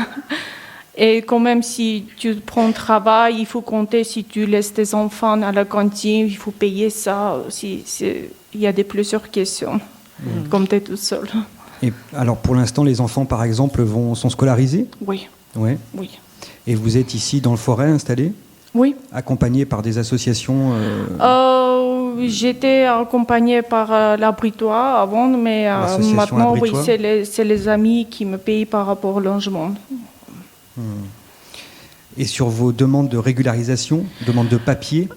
Et quand même, si tu prends travail, il faut compter si tu laisses tes enfants à la cantine, il faut payer ça. Il y a plusieurs questions, comme tu es tout seul. Et alors pour l'instant, les enfants, par exemple, sont scolarisés? Oui. Ouais. Oui. Et vous êtes ici dans le Forêt installé? Oui. Accompagné par des associations J'étais accompagnée par l'abritoir avant, mais maintenant, oui, c'est les amis qui me payent par rapport au logement. Et sur vos demandes de régularisation, demandes de papier?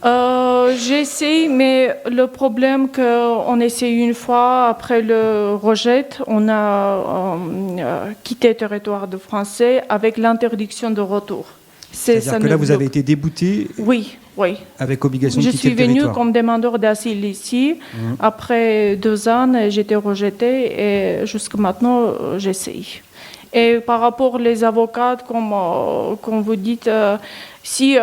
J'essaie, mais le problème qu'on essaie une fois, après le rejet, on a quitté le territoire de français avec l'interdiction de retour. C'est-à-dire que là, vous avez été débouté? Oui. Avec obligation de quitter le territoire? Je suis venue comme demandeur d'asile ici. Après 2 ans, j'ai été rejetée et jusqu'à maintenant, j'essaie. Et par rapport aux avocats, comme vous dites, si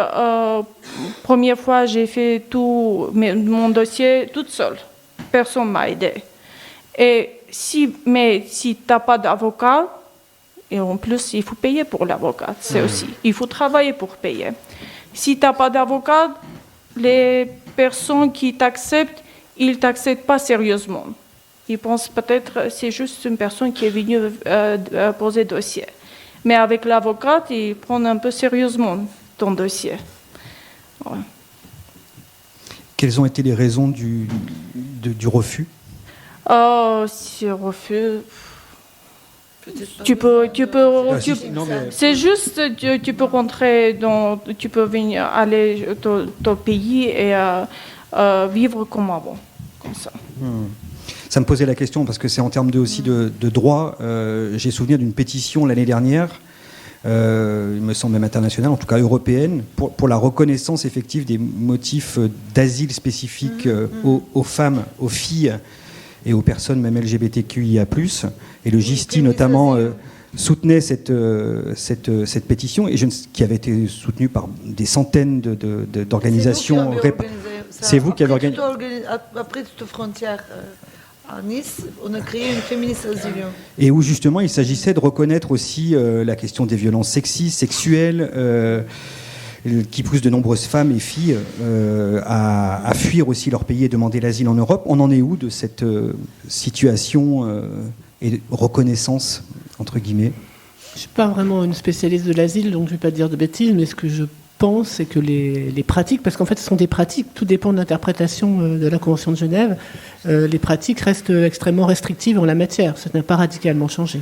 première fois j'ai fait tout mon dossier toute seule, personne m'a aidé. Mais si tu n'as pas d'avocat, et en plus il faut payer pour l'avocat, c'est aussi, il faut travailler pour payer. Si tu n'as pas d'avocat, les personnes qui t'acceptent, ils ne t'acceptent pas sérieusement. Ils pensent peut-être que c'est juste une personne qui est venue poser dossier. Mais avec l'avocat, ils prennent un peu sérieusement ton dossier. Ouais. Quelles ont été les raisons du refus? Si refus... C'est juste, tu peux rentrer tu peux venir aller dans ton pays et vivre comme avant, comme ça. Ça me posait la question parce que c'est en termes aussi de droit. J'ai souvenir d'une pétition l'année dernière, il me semble même internationale, en tout cas européenne, pour la reconnaissance effective des motifs d'asile spécifiques aux femmes, aux filles et aux personnes même LGBTQIA+. Et le GISTI notamment soutenait cette pétition qui avait été soutenue par des centaines d'organisations. C'est vous qui avez organisé ça. C'est vous qui avez organisé. Après toute frontière à Nice, on a créé une Féministe Asylum. Et où justement il s'agissait de reconnaître aussi la question des violences sexistes, sexuelles, qui poussent de nombreuses femmes et filles à fuir aussi leur pays et demander l'asile en Europe. On en est où de cette situation et reconnaissance, entre guillemets? Je ne suis pas vraiment une spécialiste de l'asile, donc je ne vais pas dire de bêtises, mais ce que je pense, c'est que les pratiques, parce qu'en fait ce sont des pratiques, tout dépend de l'interprétation de la Convention de Genève, les pratiques restent extrêmement restrictives en la matière. Ça n'a pas radicalement changé,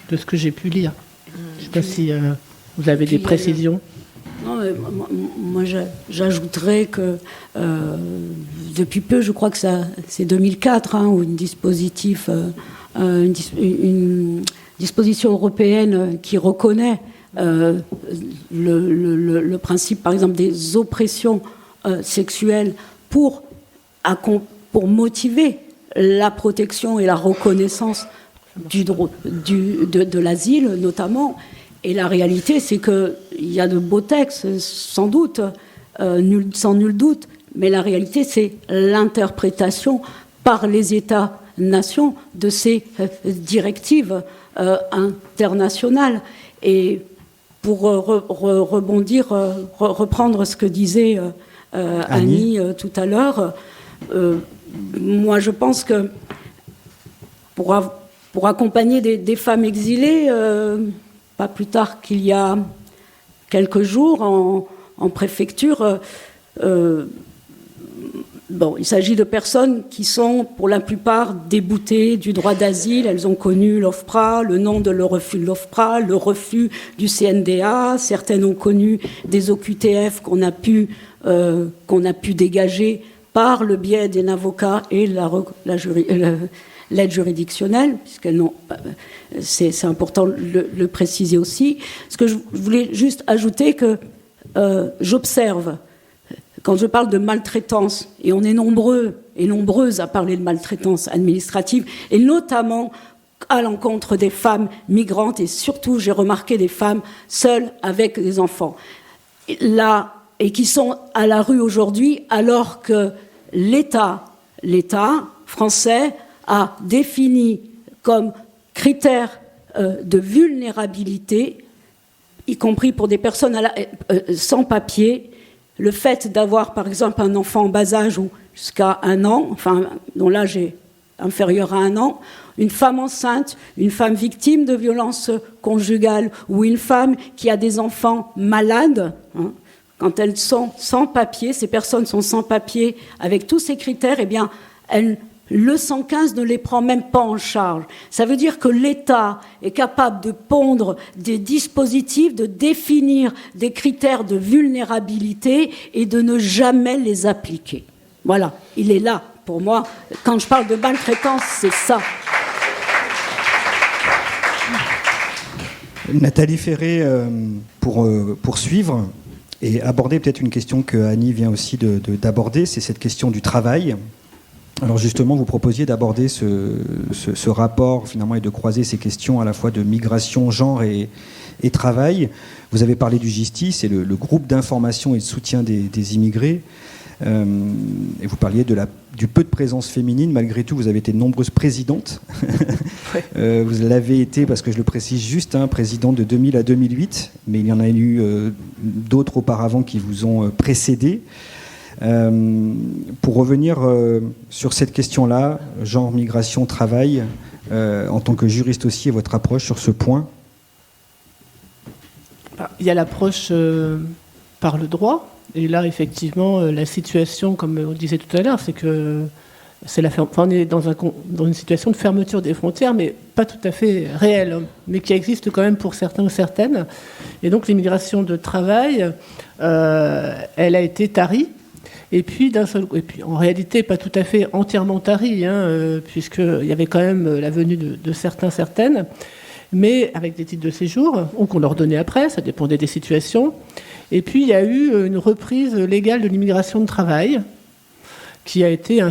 de ce que j'ai pu lire. Je ne sais pas si vous avez des précisions. Non, mais moi j'ajouterais que depuis peu, je crois que c'est 2004, où une disposition européenne qui reconnaît le principe, par exemple, des oppressions sexuelles pour motiver la protection et la reconnaissance de l'asile, notamment. Et la réalité, c'est qu'il y a de beaux textes, sans doute, sans nul doute, mais la réalité, c'est l'interprétation par les États-nations de ces directives internationales. Et pour reprendre ce que disait Annie tout à l'heure, moi je pense que pour accompagner des femmes exilées, pas plus tard qu'il y a quelques jours en préfecture, il s'agit de personnes qui sont pour la plupart déboutées du droit d'asile. Elles ont connu l'OFPRA, le nom de le refus de l'OFPRA, le refus du CNDA. Certaines ont connu des OQTF qu'on a pu dégager par le biais d'un avocat et l'aide juridictionnelle, puisqu'elles n'ont, c'est important de le préciser aussi. Ce que je voulais juste ajouter que j'observe, quand je parle de maltraitance, et on est nombreux et nombreuses à parler de maltraitance administrative, et notamment à l'encontre des femmes migrantes, et surtout, j'ai remarqué des femmes seules avec des enfants, là, et qui sont à la rue aujourd'hui, alors que l'État français a défini comme critère de vulnérabilité, y compris pour des personnes sans papier, le fait d'avoir, par exemple, un enfant en bas âge ou jusqu'à 1 an, enfin, dont l'âge est inférieur à 1 an, une femme enceinte, une femme victime de violences conjugales ou une femme qui a des enfants malades, quand elles sont sans papier, ces personnes sont sans papier avec tous ces critères, eh bien, le 115 ne les prend même pas en charge. Ça veut dire que l'État est capable de pondre des dispositifs, de définir des critères de vulnérabilité et de ne jamais les appliquer. Voilà, il est là pour moi. Quand je parle de maltraitance, c'est ça. Nathalie Ferré, pour poursuivre et aborder peut-être une question que Annie vient aussi d'aborder, c'est cette question du travail. Alors justement, vous proposiez d'aborder ce rapport finalement et de croiser ces questions à la fois de migration, genre et travail. Vous avez parlé du GISTI, c'est le groupe d'information et de soutien des immigrés. Et vous parliez du peu de présence féminine. Malgré tout, vous avez été de nombreuses présidentes. Ouais. Vous l'avez été, parce que je le précise juste, présidente de 2000 à 2008, mais il y en a eu d'autres auparavant qui vous ont précédé. Pour revenir sur cette question-là, genre, migration, travail, en tant que juriste aussi, et votre approche sur ce point? Il y a l'approche par le droit. Et là, effectivement, la situation, comme on disait tout à l'heure, c'est que on est dans une situation de fermeture des frontières, mais pas tout à fait réelle, mais qui existe quand même pour certains ou certaines. Et donc, l'immigration de travail, elle a été tarie. Et puis, en réalité, pas tout à fait entièrement tarie, puisqu'il y avait quand même la venue de certaines, mais avec des titres de séjour, ou qu'on leur donnait après, ça dépendait des situations. Et puis, il y a eu une reprise légale de l'immigration de travail qui a été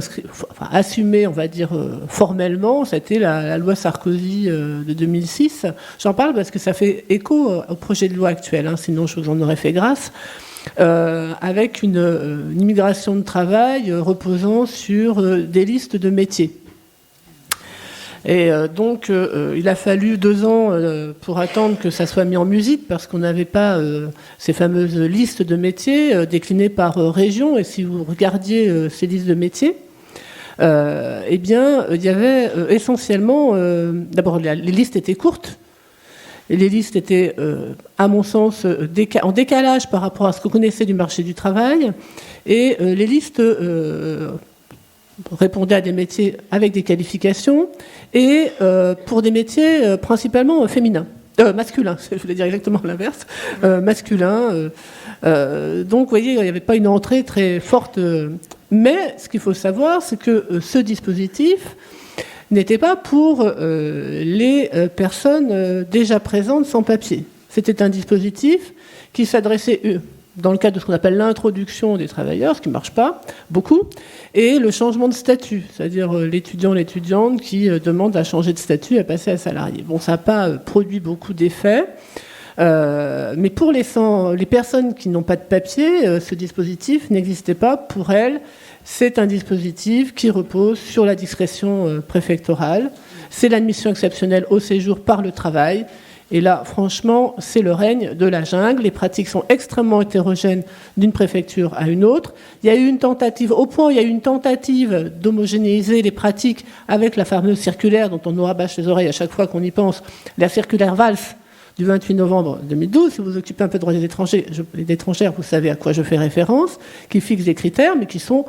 assumée, on va dire, formellement. C'était la loi Sarkozy de 2006. J'en parle parce que ça fait écho au projet de loi actuel, sinon je vous en aurais fait grâce, avec une immigration de travail reposant sur des listes de métiers. Et donc, il a fallu 2 ans pour attendre que ça soit mis en musique, parce qu'on n'avait pas ces fameuses listes de métiers déclinées par région. Et si vous regardiez ces listes de métiers, eh bien, il y avait essentiellement... D'abord, les listes étaient courtes. Et les listes étaient, à mon sens, en décalage par rapport à ce qu'on connaissait du marché du travail. Et les listes répondaient à des métiers avec des qualifications et pour des métiers principalement féminins. Masculins, je voulais dire exactement l'inverse. Masculins. Donc, vous voyez, il n'y avait pas une entrée très forte. Mais ce qu'il faut savoir, c'est que ce dispositif n'était pas pour les personnes déjà présentes sans papier. C'était un dispositif qui s'adressait, dans le cadre de ce qu'on appelle l'introduction des travailleurs, ce qui ne marche pas beaucoup, et le changement de statut, c'est-à-dire l'étudiante qui demande à changer de statut, à passer à salarié. Bon, ça n'a pas produit beaucoup d'effets, mais pour les personnes qui n'ont pas de papier, ce dispositif n'existait pas pour elles. C'est un dispositif qui repose sur la discrétion préfectorale. C'est l'admission exceptionnelle au séjour par le travail. Et là, franchement, c'est le règne de la jungle. Les pratiques sont extrêmement hétérogènes d'une préfecture à une autre. Il y a eu une tentative, au point où il y a eu une tentative d'homogénéiser les pratiques avec la fameuse circulaire dont on nous rabâche les oreilles à chaque fois qu'on y pense, la circulaire Valls du 28 novembre 2012. Si vous vous occupez un peu de droit des étrangers, d'étrangères, vous savez à quoi je fais référence, qui fixe des critères, mais qui sont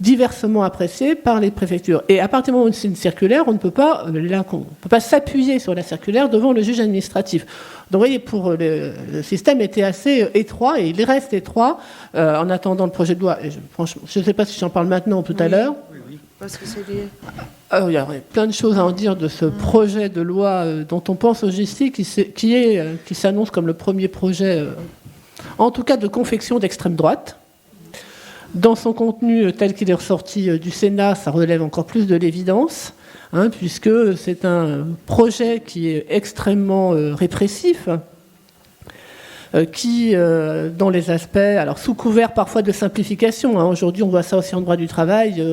diversement appréciés par les préfectures. Et à partir du moment où c'est une circulaire, on ne peut pas s'appuyer sur la circulaire devant le juge administratif. Donc, vous voyez, le système était assez étroit, et il reste étroit en attendant le projet de loi. Et franchement, je ne sais pas si j'en parle maintenant ou tout à l'heure. Oui. Parce que c'est lié. Il y aurait plein de choses à en dire de ce projet de loi dont on pense au GISTI, qui s'annonce comme le premier projet, en tout cas de confection d'extrême droite. Dans son contenu tel qu'il est ressorti du Sénat, ça relève encore plus de l'évidence, puisque c'est un projet qui est extrêmement répressif, qui, dans les aspects, alors sous couvert parfois de simplification, aujourd'hui on voit ça aussi en droit du travail,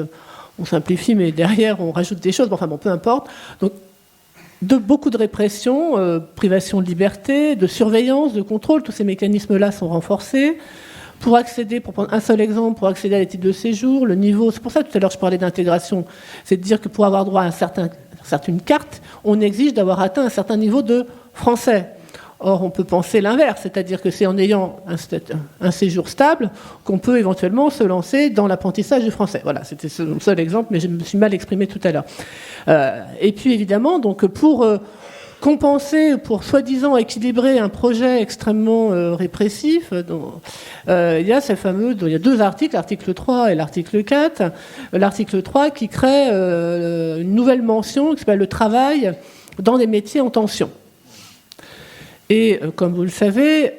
on simplifie, mais derrière on rajoute des choses, enfin bon, peu importe. Donc, beaucoup de répression, privation de liberté, de surveillance, de contrôle, tous ces mécanismes-là sont renforcés. Pour accéder, pour prendre un seul exemple, pour accéder à les titres de séjour, le niveau, c'est pour ça que tout à l'heure je parlais d'intégration, c'est de dire que pour avoir droit à certaines cartes, on exige d'avoir atteint un certain niveau de français. Or, on peut penser l'inverse, c'est-à-dire que c'est en ayant un séjour stable qu'on peut éventuellement se lancer dans l'apprentissage du français. Voilà, c'était le seul exemple, mais je me suis mal exprimé tout à l'heure. Et puis évidemment, donc pour compenser, pour soi-disant équilibrer un projet extrêmement répressif, il y a ces fameux, il y a 2 articles, l'article 3 et l'article 4. L'article 3 qui crée une nouvelle mention qui s'appelle le travail dans des métiers en tension. Et comme vous le savez,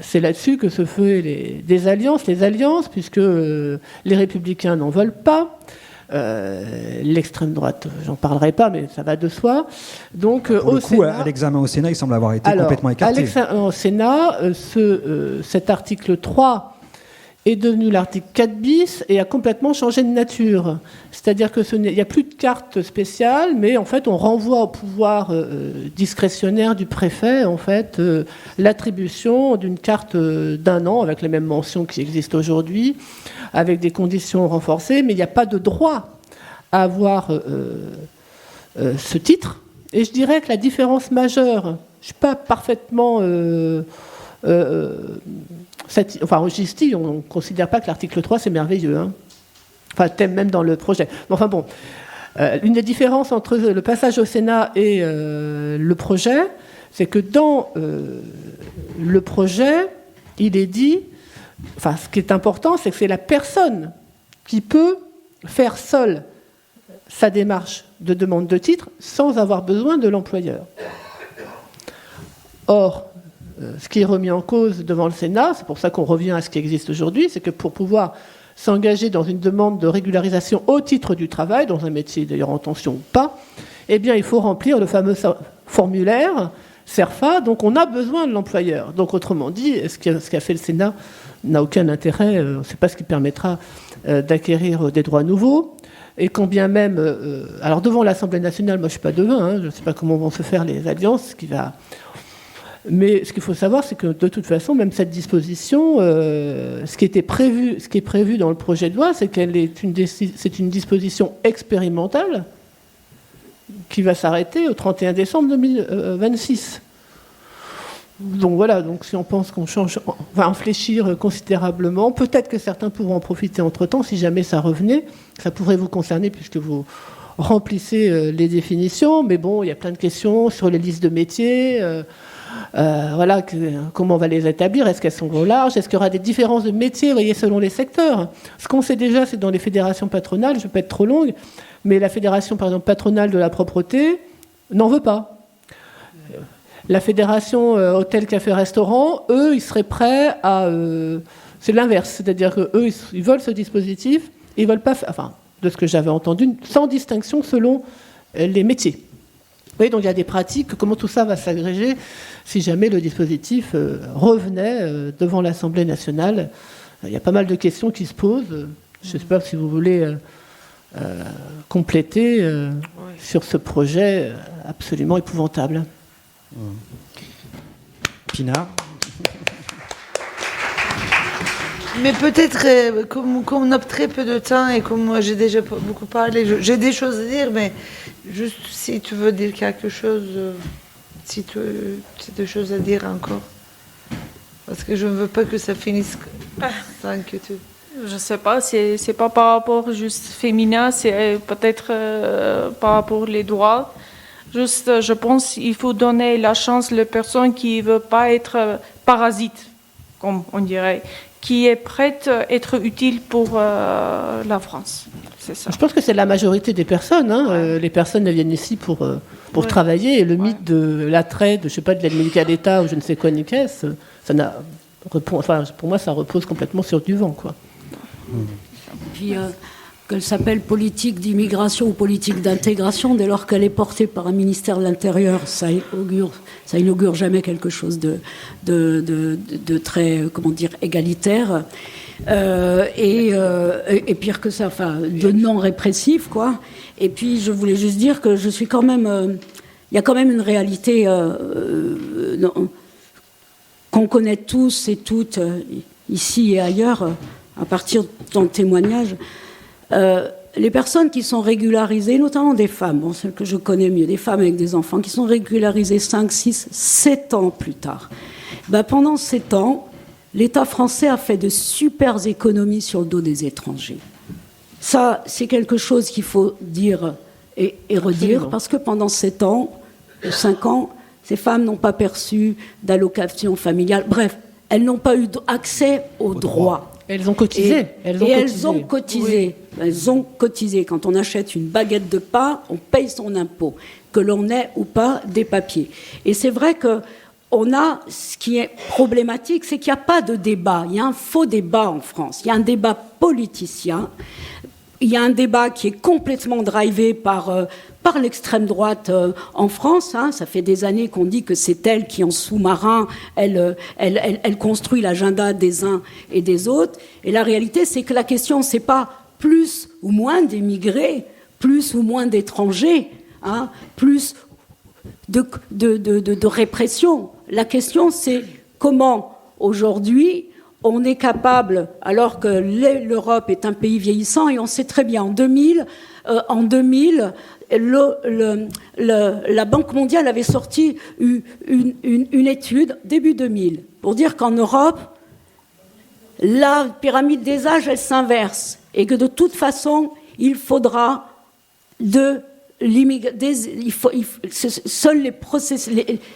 c'est là-dessus que se font les alliances, puisque les républicains n'en veulent pas. L'extrême droite, j'en parlerai pas, mais ça va de soi. Donc, pour le coup, à l'examen au Sénat, il semble avoir été complètement écarté. Au Sénat, cet article 3 est devenu l'article 4 bis et a complètement changé de nature. C'est-à-dire qu'il n'y a plus de carte spéciale, mais en fait, on renvoie au pouvoir discrétionnaire du préfet, en fait, l'attribution d'une carte d'1 an, avec les mêmes mentions qui existent aujourd'hui, avec des conditions renforcées, mais il n'y a pas de droit à avoir ce titre. Et je dirais que la différence majeure, je ne suis pas parfaitement... au GISTI, on ne considère pas que l'article 3, c'est merveilleux. Enfin, thème même dans le projet. Mais enfin bon, une des différences entre le passage au Sénat et le projet, c'est que dans le projet, il est dit... Enfin, ce qui est important, c'est que c'est la personne qui peut faire seule sa démarche de demande de titre sans avoir besoin de l'employeur. Or, ce qui est remis en cause devant le Sénat, c'est pour ça qu'on revient à ce qui existe aujourd'hui, c'est que pour pouvoir s'engager dans une demande de régularisation au titre du travail, dans un métier d'ailleurs en tension ou pas, eh bien, il faut remplir le fameux formulaire CERFA, donc on a besoin de l'employeur. Donc autrement dit, ce qu'a fait le Sénat n'a aucun intérêt, ce n'est pas ce qui permettra d'acquérir des droits nouveaux. Et quand bien même, alors devant l'Assemblée nationale, moi je ne suis pas devin, hein, je ne sais pas comment vont se faire les alliances, mais ce qu'il faut savoir, c'est que de toute façon, même cette disposition, ce qui est prévu dans le projet de loi, c'est c'est une disposition expérimentale qui va s'arrêter au 31 décembre 2026. Donc voilà, donc si on pense qu'on va en fléchir considérablement, peut-être que certains pourront en profiter entre-temps, si jamais ça revenait, ça pourrait vous concerner puisque vous remplissez les définitions, mais bon, il y a plein de questions sur les listes de métiers, voilà, comment on va les établir, est-ce qu'elles sont au large, est-ce qu'il y aura des différences de métiers, vous voyez, selon les secteurs. Ce qu'on sait déjà, c'est dans les fédérations patronales, je ne vais pas être trop longue, mais la fédération, par exemple, patronale de la propreté n'en veut pas. La fédération hôtel, café, restaurant, eux, ils seraient prêts à... c'est l'inverse, c'est-à-dire qu'eux, ils veulent ce dispositif, et ils veulent pas... Enfin, de ce que j'avais entendu, sans distinction selon les métiers. Vous voyez, donc il y a des pratiques, comment tout ça va s'agréger si jamais le dispositif revenait devant l'Assemblée nationale. Il y a pas mal de questions qui se posent. Je ne sais pas si vous voulez compléter sur ce projet absolument épouvantable. Pina. Mais peut-être, comme on a très peu de temps et comme moi j'ai déjà beaucoup parlé, j'ai des choses à dire, mais juste si tu veux dire quelque chose, si tu as des choses à dire encore. Parce que je ne veux pas que ça finisse sans que tu... Je sais pas, c'est pas par rapport juste féminin, c'est peut-être par rapport les droits. Juste, je pense qu'il faut donner la chance aux personnes qui ne veulent pas être parasites, comme on dirait, qui est prête à être utile pour la France. C'est ça. Je pense que c'est la majorité des personnes. Hein. Ouais. Les personnes elles viennent ici pour travailler. Et le mythe de l'attrait, de l'aide médicale d'État ou je ne sais quoi ni qu'est-ce, pour moi, ça repose complètement sur du vent, quoi. Puis, qu'elle s'appelle politique d'immigration ou politique d'intégration, dès lors qu'elle est portée par un ministère de l'Intérieur, ça inaugure jamais quelque chose de très, comment dire, égalitaire. Et pire que ça, enfin, de non répressif, quoi. Et puis, je voulais juste dire que je suis quand même... Il y a quand même une réalité qu'on connaît tous et toutes, ici et ailleurs, à partir de ton témoignage. Les personnes qui sont régularisées, notamment des femmes, bon, celles que je connais mieux, des femmes avec des enfants, qui sont régularisées 5, 6, 7 ans plus tard. Ben, pendant 7 ans, l'État français a fait de super économies sur le dos des étrangers. Ça, c'est quelque chose qu'il faut dire et redire, parce que pendant 7 ans, 5 ans, ces femmes n'ont pas perçu d'allocation familiale. Bref, elles n'ont pas eu accès aux droits. Elles ont cotisé. Elles ont cotisé. Oui. Elles ont cotisé. Quand on achète une baguette de pain, on paye son impôt, que l'on ait ou pas des papiers. Et c'est vrai qu'on a, ce qui est problématique, c'est qu'il n'y a pas de débat. Il y a un faux débat en France. Il y a un débat politicien. Il y a un débat qui est complètement drivé par l'extrême droite en France. Hein. Ça fait des années qu'on dit que c'est elle qui, en sous-marin, elle construit l'agenda des uns et des autres. Et la réalité, c'est que la question, c'est pas plus ou moins d'émigrés, plus ou moins d'étrangers, hein, plus de répression. La question, c'est comment, aujourd'hui, on est capable, alors que l'Europe est un pays vieillissant, et on sait très bien, en 2000, la Banque mondiale avait sorti une étude, début 2000, pour dire qu'en Europe, la pyramide des âges, elle s'inverse, et que de toute façon, il faudra seuls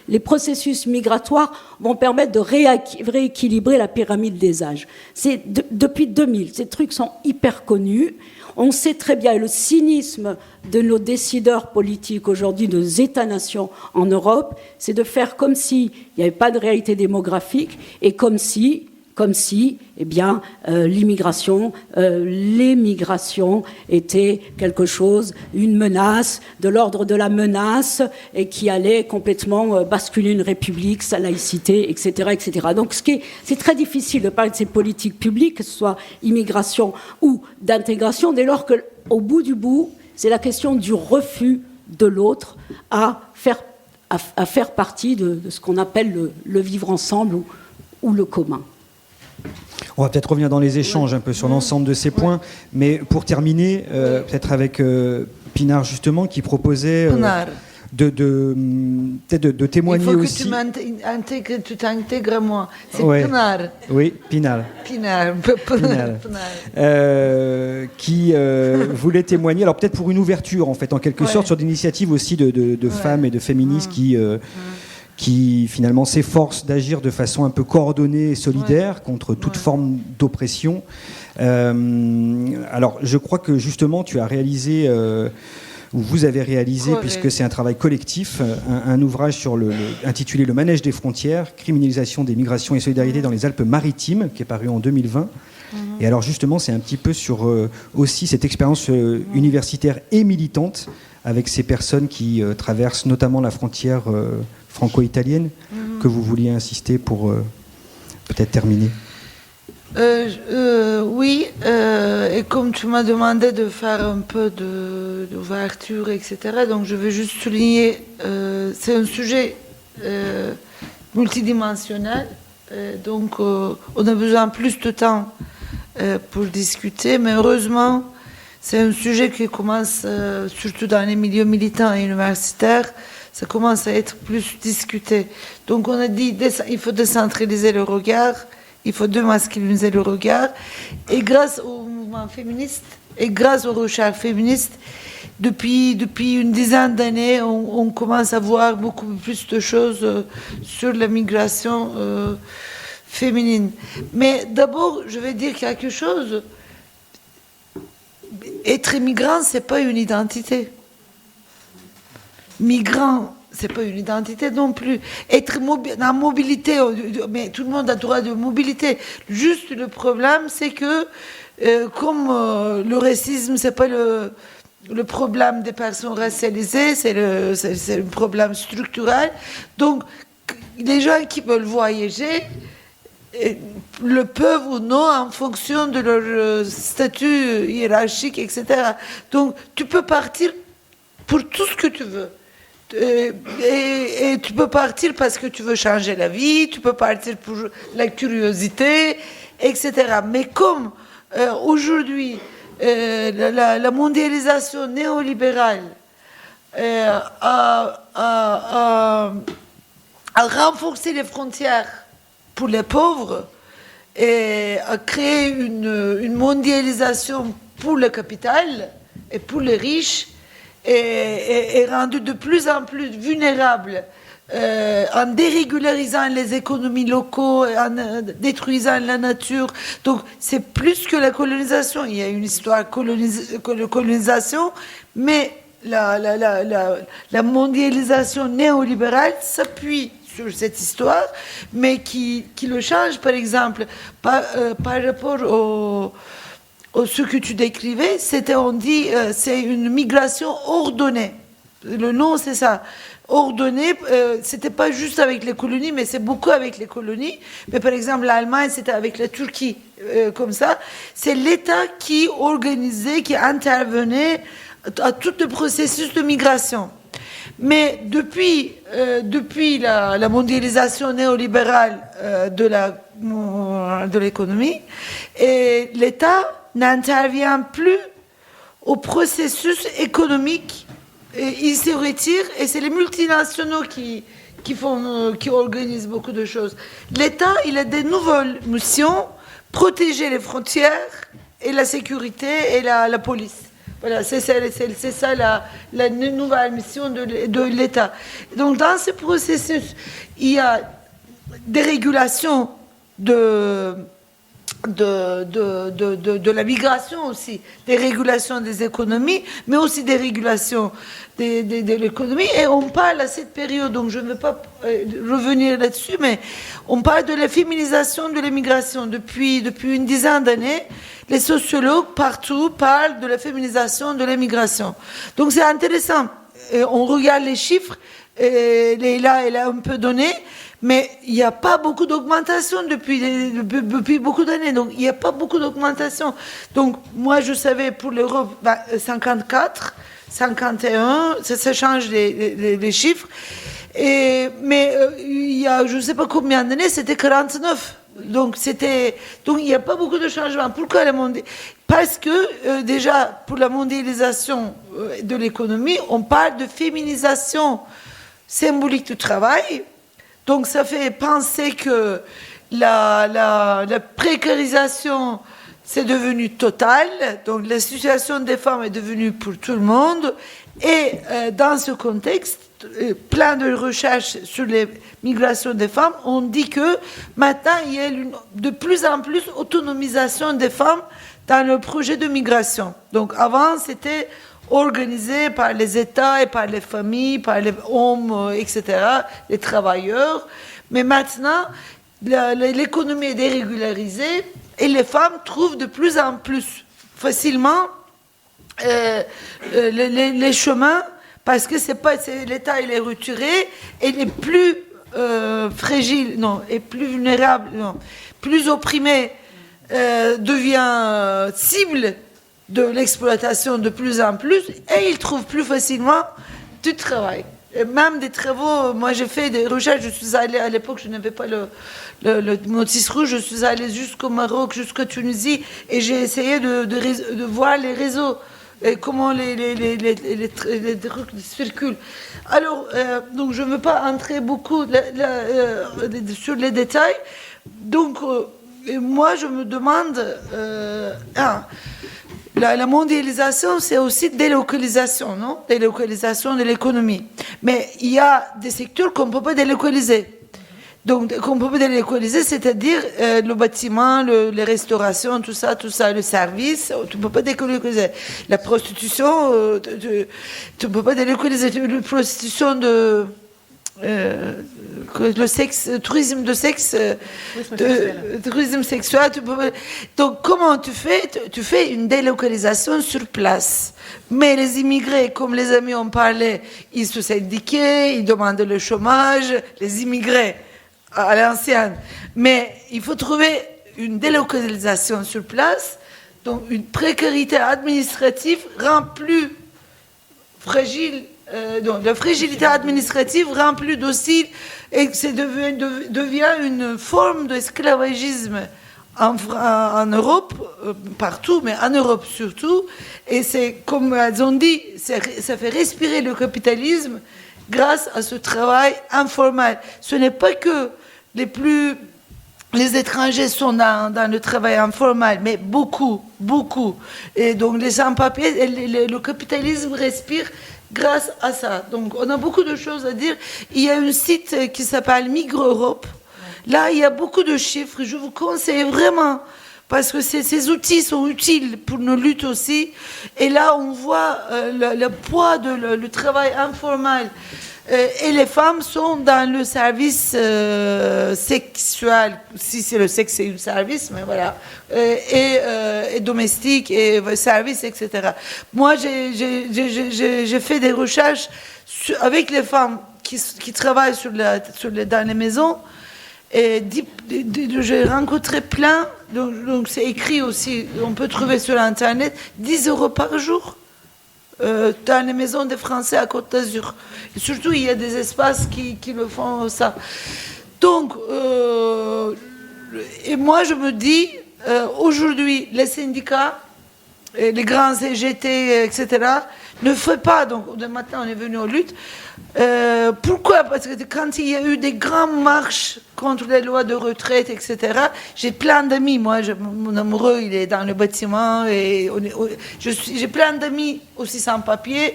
les processus migratoires vont permettre de rééquilibrer la pyramide des âges. C'est depuis 2000, ces trucs sont hyper connus. On sait très bien, et le cynisme de nos décideurs politiques aujourd'hui, de nos États-nations en Europe, c'est de faire comme s'il n'y avait pas de réalité démographique et comme si comme si l'immigration, l'émigration était quelque chose, une menace, de l'ordre de la menace, et qui allait complètement basculer une république, sa laïcité, etc. etc. Donc c'est très difficile de parler de ces politiques publiques, que ce soit immigration ou d'intégration, dès lors qu'au bout du bout, c'est la question du refus de l'autre à faire partie de ce qu'on appelle le vivre ensemble ou le commun. On va peut-être revenir dans les échanges un peu sur l'ensemble de ces points, mais pour terminer, peut-être avec Pinard justement, qui proposait de témoigner aussi. Il faut que tu t'intègres moi. C'est Pinard. Oui, Pinard. Qui voulait témoigner, alors peut-être pour une ouverture en fait, en quelque sorte, sur d'initiatives aussi de femmes et de féministes qui finalement s'efforcent d'agir de façon un peu coordonnée et solidaire contre toute forme d'oppression. Alors je crois que justement tu as réalisé... où vous avez réalisé, puisque c'est un travail collectif, un ouvrage intitulé « Le manège des frontières, criminalisation des migrations et solidarité dans les Alpes-Maritimes », qui est paru en 2020. Et alors justement, c'est un petit peu sur aussi cette expérience universitaire et militante avec ces personnes qui traversent notamment la frontière franco-italienne que vous vouliez insister pour peut-être terminer. Oui, et comme tu m'as demandé de faire un peu d'ouverture, etc., donc je vais juste souligner, c'est un sujet multidimensionnel, donc on a besoin de plus de temps pour discuter, mais heureusement, c'est un sujet qui commence, surtout dans les milieux militants et universitaires, ça commence à être plus discuté. Donc on a dit il faut décentraliser le regard, il faut démasculiniser le regard. Et grâce au mouvement féministe et grâce aux recherches féministes, depuis une dizaine d'années, on commence à voir beaucoup plus de choses sur la migration féminine. Mais d'abord, je vais dire quelque chose. Être immigrant, c'est pas une identité. Migrant, c'est pas une identité non plus. Être en mobilité, mais tout le monde a droit de mobilité. Juste le problème, c'est que comme le racisme, c'est pas le problème des personnes racialisées, c'est un problème structurel. Donc, les gens qui veulent voyager le peuvent ou non en fonction de leur statut hiérarchique, etc. Donc, tu peux partir pour tout ce que tu veux. Et tu peux partir parce que tu veux changer la vie, tu peux partir pour la curiosité, etc. Mais comme aujourd'hui, la mondialisation néolibérale a renforcé les frontières pour les pauvres et a créé une mondialisation pour le capital et pour les riches, est rendu de plus en plus vulnérable en dérégularisant les économies locaux, en détruisant la nature. Donc c'est plus que la colonisation. Il y a une histoire de colonisation, mais la mondialisation néolibérale s'appuie sur cette histoire, mais qui le change, par exemple, par rapport ce que tu décrivais, on dit, c'est une migration ordonnée. Le nom, c'est ça. Ordonnée, c'était pas juste avec les colonies, mais c'est beaucoup avec les colonies. Mais par exemple, l'Allemagne, c'était avec la Turquie, comme ça. C'est l'État qui organisait, qui intervenait à tout le processus de migration. Mais depuis la mondialisation néolibérale de l'économie, l'État n'intervient plus au processus économique. Il se retire et c'est les multinationaux qui organisent beaucoup de choses. L'État, il a des nouvelles missions, protéger les frontières et la sécurité et la police. Voilà, c'est ça la nouvelle mission de l'État. Donc dans ce processus, il y a des régulations de la migration aussi, des régulations des économies, mais aussi des régulations de l'économie. Et on parle à cette période, donc je ne veux pas revenir là-dessus, mais on parle de la féminisation de l'immigration. Depuis une dizaine d'années, les sociologues partout parlent de la féminisation de l'immigration. Donc c'est intéressant. Et on regarde les chiffres, et là, elle a un peu donné, mais il n'y a pas beaucoup d'augmentation depuis beaucoup d'années. Donc, il n'y a pas beaucoup d'augmentation. Donc, moi, je savais pour l'Europe, 54, 51, ça change les chiffres. Mais il y a, je ne sais pas combien d'années, c'était 49. Donc, il n'y a pas beaucoup de changements. Pourquoi Parce que, déjà, pour la mondialisation de l'économie, on parle de féminisation symbolique du travail. Donc, ça fait penser que la précarisation, c'est devenu totale. Donc, la situation des femmes est devenue pour tout le monde. Et dans ce contexte, plein de recherches sur les migrations des femmes ont dit que maintenant, il y a de plus en plus autonomisation des femmes dans le projet de migration. Donc, avant, c'était organisé par les États et par les familles, par les hommes, etc., les travailleurs. Mais maintenant, l'économie est dérégularisée et les femmes trouvent de plus en plus facilement les chemins, parce que l'État il est retiré et les plus fragiles, et plus vulnérables, plus opprimés devient cible de l'exploitation de plus en plus, et ils trouvent plus facilement du travail. Et même des travaux, moi j'ai fait des recherches, je suis allée, à l'époque je n'avais pas le notice rouge, je suis allée jusqu'au Maroc, jusqu'à Tunisie, et j'ai essayé de voir les réseaux, et comment les trucs circulent. Alors, donc je ne veux pas entrer beaucoup sur les détails, donc moi je me demande, la mondialisation, c'est aussi délocalisation, non? Délocalisation de l'économie. Mais il y a des secteurs qu'on ne peut pas délocaliser. Donc, qu'on ne peut pas délocaliser, c'est-à-dire le bâtiment, les restaurations, tout ça, le service, tu ne peux pas délocaliser. La prostitution, tu ne peux pas délocaliser. La prostitution le sexe, tourisme de sexe, tourisme sexuel. Donc, comment tu fais? Tu fais une délocalisation sur place. Mais les immigrés, comme les amis ont parlé, ils se syndiquaient, ils demandent le chômage, les immigrés à l'ancienne. Mais il faut trouver une délocalisation sur place, donc une précarité administrative rend plus fragile. Donc, la fragilité administrative rend plus docile et ça devient une forme d'esclavagisme en Europe, partout, mais en Europe surtout. Et c'est, comme elles ont dit, ça fait respirer le capitalisme grâce à ce travail informel. Ce n'est pas que les étrangers sont dans le travail informel, mais beaucoup. Et donc les sans-papiers, le capitalisme respire grâce à ça. Donc, on a beaucoup de choses à dire. Il y a un site qui s'appelle Migre Europe. Là, il y a beaucoup de chiffres. Je vous conseille vraiment, parce que ces outils sont utiles pour nos luttes aussi. Et là, on voit le poids du travail informel. Et les femmes sont dans le service sexuel, si c'est le sexe, c'est un service, mais voilà, et domestique, et service, etc. Moi, j'ai fait des recherches avec les femmes qui travaillent dans les maisons, et j'ai rencontré plein, donc c'est écrit aussi, on peut trouver sur Internet, 10 € par jour. Dans les maisons des Français à Côte d'Azur. Et surtout, il y a des espaces qui le font ça. Donc, et moi, je me dis, aujourd'hui, les syndicats, les grands CGT, etc., ne font pas. Donc, maintenant, on est venu aux luttes. Pourquoi? Parce que quand il y a eu des grandes marches contre les lois de retraite, etc., j'ai plein d'amis. Moi, mon amoureux, il est dans le bâtiment. Et j'ai plein d'amis aussi sans papier.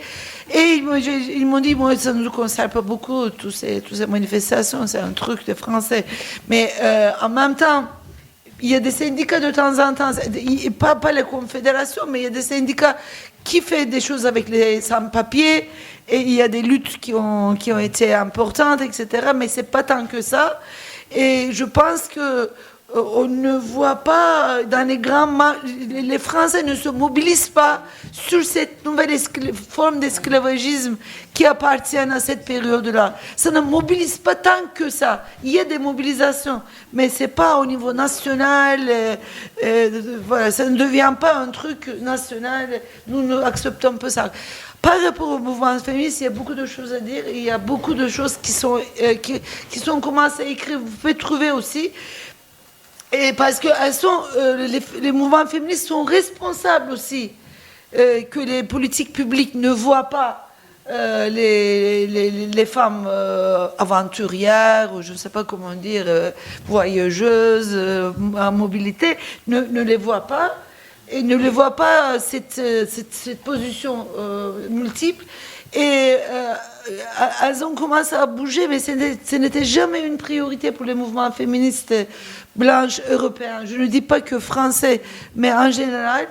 Et ils m'ont dit, moi, ça ne nous concerne pas beaucoup, toutes ces manifestations, c'est un truc des Français. Mais en même temps, il y a des syndicats de temps en temps, pas les confédérations, mais il y a des syndicats qui font des choses avec les sans-papiers, et il y a des luttes qui ont été importantes, etc. Mais c'est pas tant que ça. Et je pense que on ne voit pas dans les les Français ne se mobilisent pas sur cette nouvelle forme d'esclavagisme qui appartient à cette période-là. Ça ne mobilise pas tant que ça. Il y a des mobilisations, mais c'est pas au niveau national. Voilà, ça ne devient pas un truc national. Nous acceptons un peu ça. Par rapport au mouvement féministe, il y a beaucoup de choses à dire. Il y a beaucoup de choses qui sont commencées à écrire. Vous pouvez trouver aussi. Et parce que les mouvements féministes sont responsables aussi que les politiques publiques ne voient pas les femmes aventurières, je ne sais pas comment dire, voyageuses, en mobilité, ne les voient pas. Et ne les voient pas cette position multiple. Et elles ont commencé à bouger, mais ce n'était jamais une priorité pour les mouvements féministes blanches européens. Je ne dis pas que français, mais en général.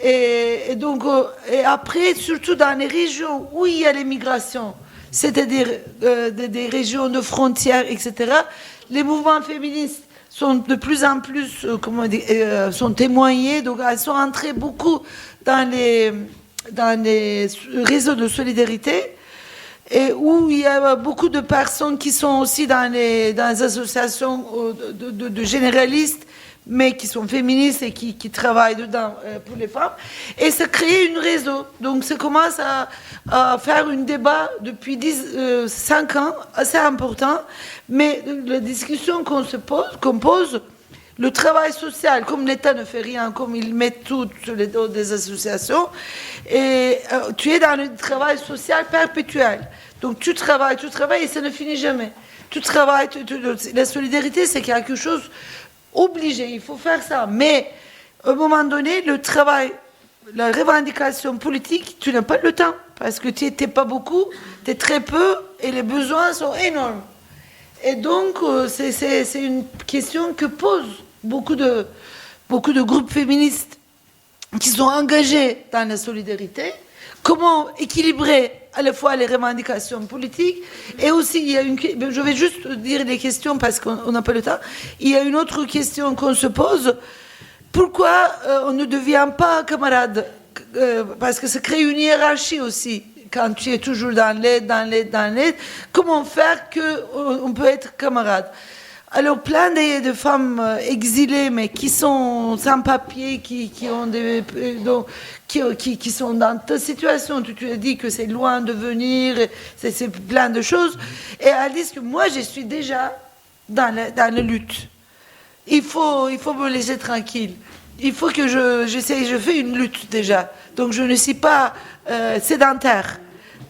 Et donc, et après, surtout dans les régions où il y a l'immigration, c'est-à-dire des régions de frontières, etc., les mouvements féministes sont de plus en plus, sont témoignés. Donc, elles sont entrées beaucoup dans les réseaux de solidarité, et où il y a beaucoup de personnes qui sont aussi dans les associations de généralistes, mais qui sont féministes et qui travaillent dedans pour les femmes. Et ça crée un réseau. Donc ça commence à faire un débat depuis 5 ans, assez important. Mais la discussion qu'on pose, le travail social, comme l'État ne fait rien, comme il met tout sur les dos des associations, et tu es dans le travail social perpétuel. Donc tu travailles et ça ne finit jamais. Tu travailles, la solidarité, c'est quelque chose obligé, il faut faire ça. Mais à un moment donné, le travail, la revendication politique, tu n'as pas le temps, parce que tu n'es pas beaucoup, tu es très peu, et les besoins sont énormes. Et donc, c'est une question que posent beaucoup de groupes féministes qui sont engagés dans la solidarité. Comment équilibrer à la fois les revendications politiques et aussi, je vais juste dire les questions parce qu'on n'a pas le temps. Il y a une autre question qu'on se pose. Pourquoi on ne devient pas camarade? Parce que ça crée une hiérarchie aussi. Quand tu es toujours dans l'aide. Comment faire qu'on peut être camarade? Alors, plein de femmes exilées, mais qui sont sans papier, qui sont dans ta situation. Tu as dit que c'est loin de venir, c'est plein de choses. Et elles disent que moi, je suis déjà dans la lutte. Il faut me laisser tranquille. Il faut que je fais une lutte déjà. Donc, je ne suis pas sédentaire.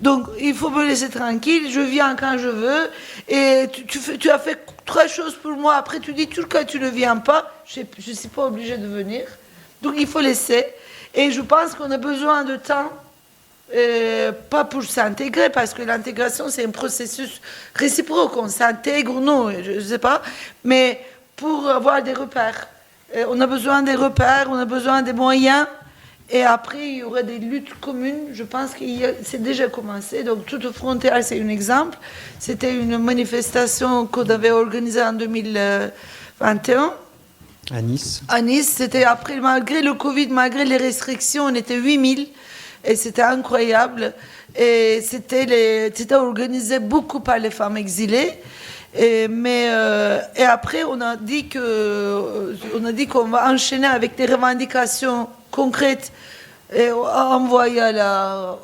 Donc, il faut me laisser tranquille, je viens quand je veux, et tu as fait 3 choses pour moi, après tu dis, tout cas tu ne viens pas, je ne suis pas obligée de venir. Donc, il faut laisser. Et je pense qu'on a besoin de temps, pas pour s'intégrer, parce que l'intégration, c'est un processus réciproque, on s'intègre ou non, je ne sais pas, mais pour avoir des repères. On a besoin des repères, on a besoin des moyens. Et après, il y aura des luttes communes. Je pense que c'est déjà commencé. Donc, Toute frontière, c'est un exemple. C'était une manifestation qu'on avait organisée en 2021. À Nice. À Nice, c'était après, malgré le Covid, malgré les restrictions, on était 8000. Et c'était incroyable. Et c'était organisé beaucoup par les femmes exilées. Et après, on a dit qu'on va enchaîner avec des revendications concrètes et envoyées à la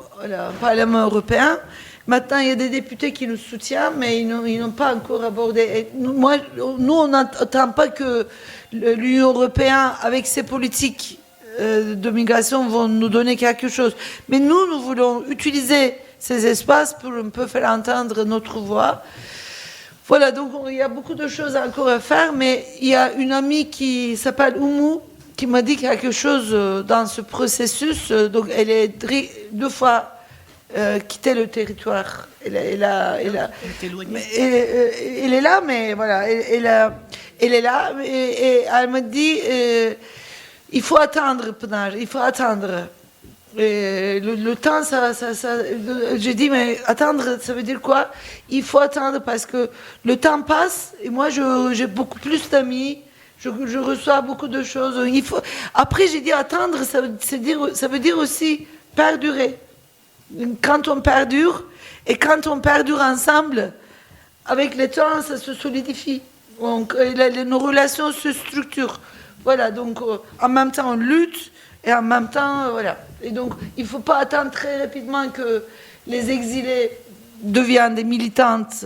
Parlement européen. Maintenant, il y a des députés qui nous soutiennent, mais ils n'ont pas encore abordé. Et nous, on n'attend pas que l'Union européenne, avec ses politiques de migration, vont nous donner quelque chose. Mais nous voulons utiliser ces espaces pour un peu faire entendre notre voix. Voilà, donc il y a beaucoup de choses encore à faire, mais il y a une amie qui s'appelle Oumou, qui m'a dit quelque chose dans ce processus. Donc elle est 2 fois quitté le territoire. Elle est là, mais voilà. Elle est là et elle me dit il faut attendre, Pinar, il faut attendre. Le temps, j'ai dit, mais attendre, ça veut dire quoi? Il faut attendre parce que le temps passe et moi, j'ai beaucoup plus d'amis, je reçois beaucoup de choses. Après, j'ai dit attendre, ça veut dire aussi perdurer. Quand on perdure et quand on perdure ensemble, avec le temps, ça se solidifie. Donc, nos relations se structurent. Voilà, donc en même temps, on lutte. Et en même temps, voilà. Et donc, il ne faut pas attendre très rapidement que les exilés deviennent des militantes.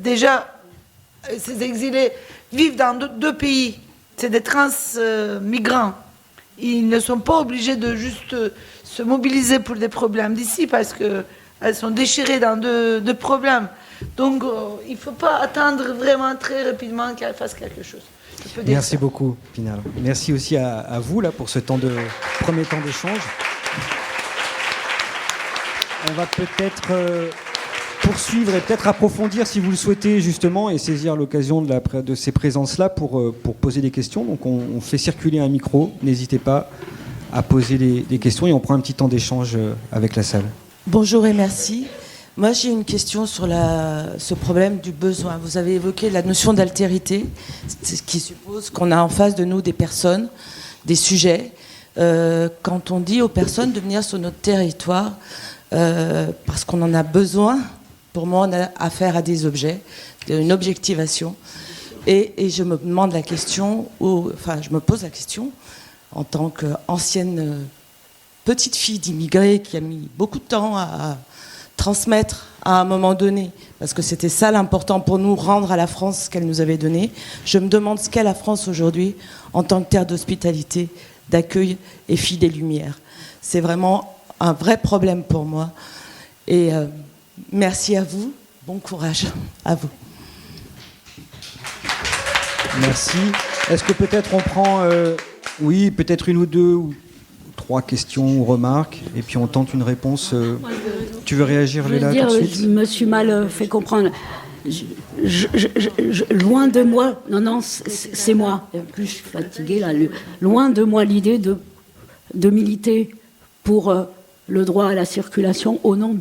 Déjà, ces exilés vivent dans deux pays. C'est des trans-migrants. Ils ne sont pas obligés de juste se mobiliser pour des problèmes d'ici parce qu'elles sont déchirées dans deux problèmes. Donc, il ne faut pas attendre vraiment très rapidement qu'elles fassent quelque chose. Merci beaucoup, Pinar. Merci aussi à vous là, pour ce premier temps d'échange. On va peut-être poursuivre et peut-être approfondir, si vous le souhaitez, justement, et saisir l'occasion de ces présences-là pour poser des questions. Donc on fait circuler un micro. N'hésitez pas à poser des questions et on prend un petit temps d'échange avec la salle. Bonjour et merci. Moi, j'ai une question sur ce problème du besoin. Vous avez évoqué la notion d'altérité, ce qui suppose qu'on a en face de nous des personnes, des sujets. Quand on dit aux personnes de venir sur notre territoire, parce qu'on en a besoin, pour moi, on a affaire à des objets, une objectivation. Et je me demande la question, je me pose la question, en tant qu'ancienne petite fille d'immigrés qui a mis beaucoup de temps à transmettre à un moment donné, parce que c'était ça l'important pour nous, rendre à la France ce qu'elle nous avait donné. Je me demande ce qu'est la France aujourd'hui en tant que terre d'hospitalité, d'accueil et fille des Lumières. C'est vraiment un vrai problème pour moi. Et merci à vous, bon courage à vous. Merci. Est-ce que peut-être on prend, peut-être une ou deux ou 3 questions ou remarques, et puis on tente une réponse. Tu veux réagir, Léla, tout de suite ? Je me suis mal fait comprendre. Loin de moi, non, c'est moi. En plus, je suis fatiguée là. Loin de moi l'idée de militer pour le droit à la circulation au nom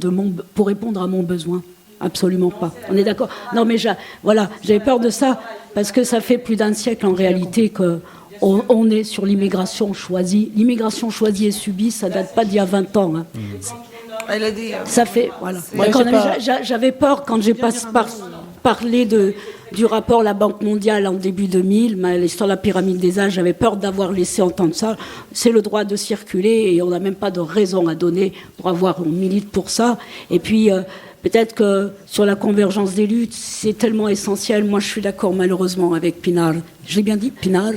pour répondre à mon besoin. Absolument pas. On est d'accord ? Non, mais j'avais peur de ça parce que ça fait plus d'un siècle en réalité que. On est sur l'immigration choisie. L'immigration choisie et subie, ça date pas d'il y a 20 ans. Hein. Elle a dit. Ça fait, voilà. J'avais peur quand j'ai parlé du rapport La Banque mondiale en début 2000, l'histoire de la pyramide des âges, j'avais peur d'avoir laissé entendre ça. C'est le droit de circuler et on n'a même pas de raison à donner pour on milite pour ça. Et puis, peut-être que sur la convergence des luttes, c'est tellement essentiel. Moi, je suis d'accord malheureusement avec Pinar. J'ai bien dit, Pinar,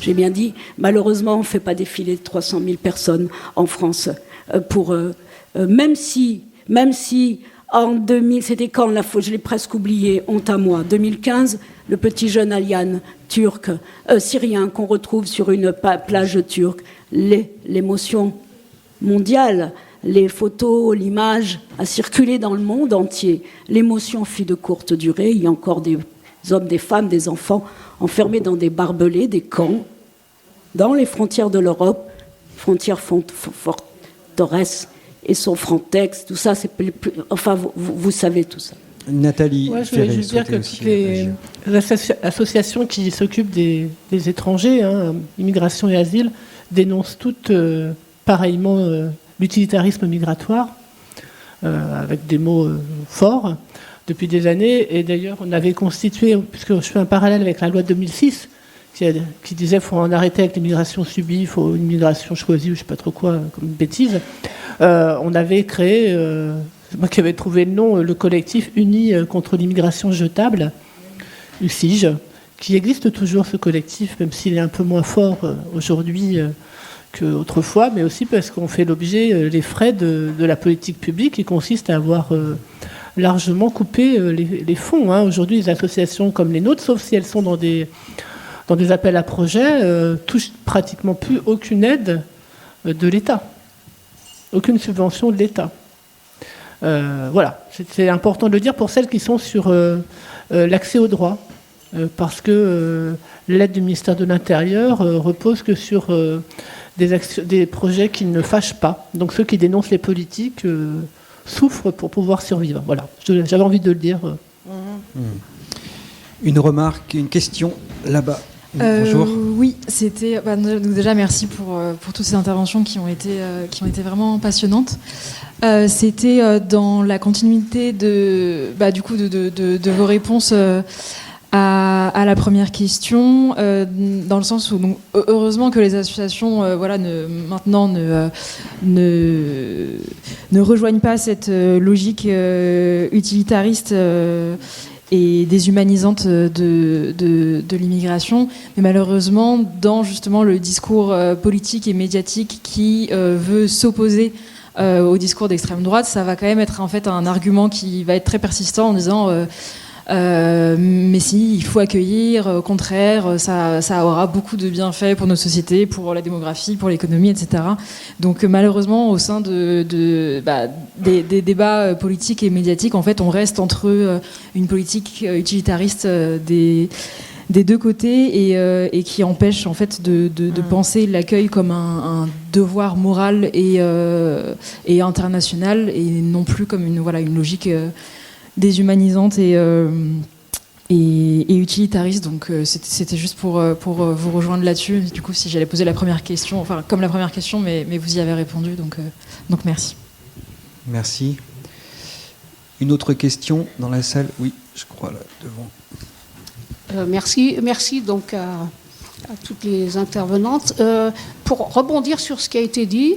j'ai bien dit, malheureusement, on ne fait pas défiler 300 000 personnes en France. Même si en 2000, c'était quand je l'ai presque oublié, honte à moi, 2015, le petit jeune Alian syrien qu'on retrouve sur une plage turque, l'émotion mondiale, les photos, l'image a circulé dans le monde entier. L'émotion fut de courte durée. Il y a encore des hommes, des femmes, des enfants enfermés dans des barbelés, des camps, dans les frontières de l'Europe, frontières forteresses et son Frontex, tout ça, vous savez tout ça. Nathalie, je voulais juste dire que toutes les associations qui s'occupent des étrangers, immigration et asile, dénoncent toutes pareillement l'utilitarisme migratoire, avec des mots forts, depuis des années. Et d'ailleurs, on avait constitué, puisque je fais un parallèle avec la loi de 2006, qui disait qu'il faut en arrêter avec l'immigration subie, il faut une immigration choisie, ou je ne sais pas trop quoi, comme une bêtise. On avait créé, c'est moi qui avais trouvé le nom, le collectif Uni contre l'immigration jetable, UCIJ, qui existe toujours, ce collectif, même s'il est un peu moins fort aujourd'hui qu'autrefois, mais aussi parce qu'on fait l'objet, les frais de la politique publique qui consiste à avoir largement coupé les fonds. Aujourd'hui, les associations comme les nôtres, sauf si elles sont dans des appels à projets, touchent pratiquement plus aucune aide de l'État, aucune subvention de l'État. Voilà, c'est important de le dire pour celles qui sont sur l'accès aux droits. parce que l'aide du ministère de l'Intérieur repose que sur des projets qui ne fâchent pas. Donc ceux qui dénoncent les politiques souffrent pour pouvoir survivre. Voilà, j'avais envie de le dire. Une remarque, une question là-bas. Bonjour. Oui, c'était déjà merci pour toutes ces interventions qui ont été vraiment passionnantes. C'était dans la continuité de vos réponses à la première question, dans le sens où donc, heureusement que les associations maintenant ne rejoignent pas cette logique utilitariste et déshumanisante de l'immigration, mais malheureusement dans justement le discours politique et médiatique qui veut s'opposer au discours d'extrême droite, ça va quand même être en fait un argument qui va être très persistant en disant mais si, il faut accueillir, au contraire, ça aura beaucoup de bienfaits pour nos sociétés, pour la démographie, pour l'économie, etc. Donc malheureusement, au sein des débats politiques et médiatiques, en fait, on reste entre une politique utilitariste des deux côtés et qui empêche en fait de penser l'accueil comme un devoir moral et international, et non plus comme une logique déshumanisante et utilitariste. Donc c'était juste pour vous rejoindre là-dessus. Du coup, si j'allais poser la première question, enfin comme la première question, mais vous y avez répondu, donc merci. Merci. Une autre question dans la salle? Oui, je crois là devant. Merci donc à toutes les intervenantes. Pour rebondir sur ce qui a été dit,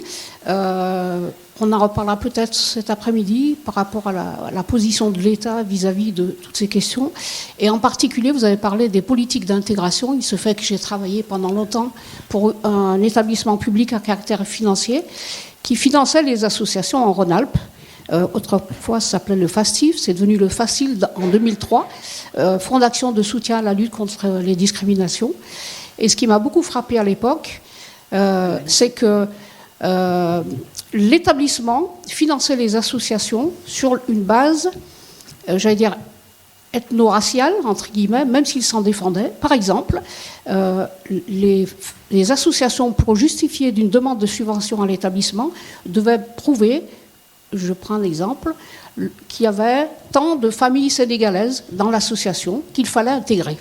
on en reparlera peut-être cet après-midi par rapport à la position de l'État vis-à-vis de toutes ces questions. Et en particulier, vous avez parlé des politiques d'intégration. Il se fait que j'ai travaillé pendant longtemps pour un établissement public à caractère financier qui finançait les associations en Rhône-Alpes. Autrefois, ça s'appelait le FASTIF, c'est devenu le FACIL en 2003, Fonds d'action de soutien à la lutte contre les discriminations. Et ce qui m'a beaucoup frappé à l'époque, c'est que l'établissement finançait les associations sur une base, j'allais dire, ethno-raciale, entre guillemets, même s'ils s'en défendaient. Par exemple, les associations, pour justifier d'une demande de subvention à l'établissement, devaient prouver, je prends un exemple, qu'il y avait tant de familles sénégalaises dans l'association qu'il fallait intégrer.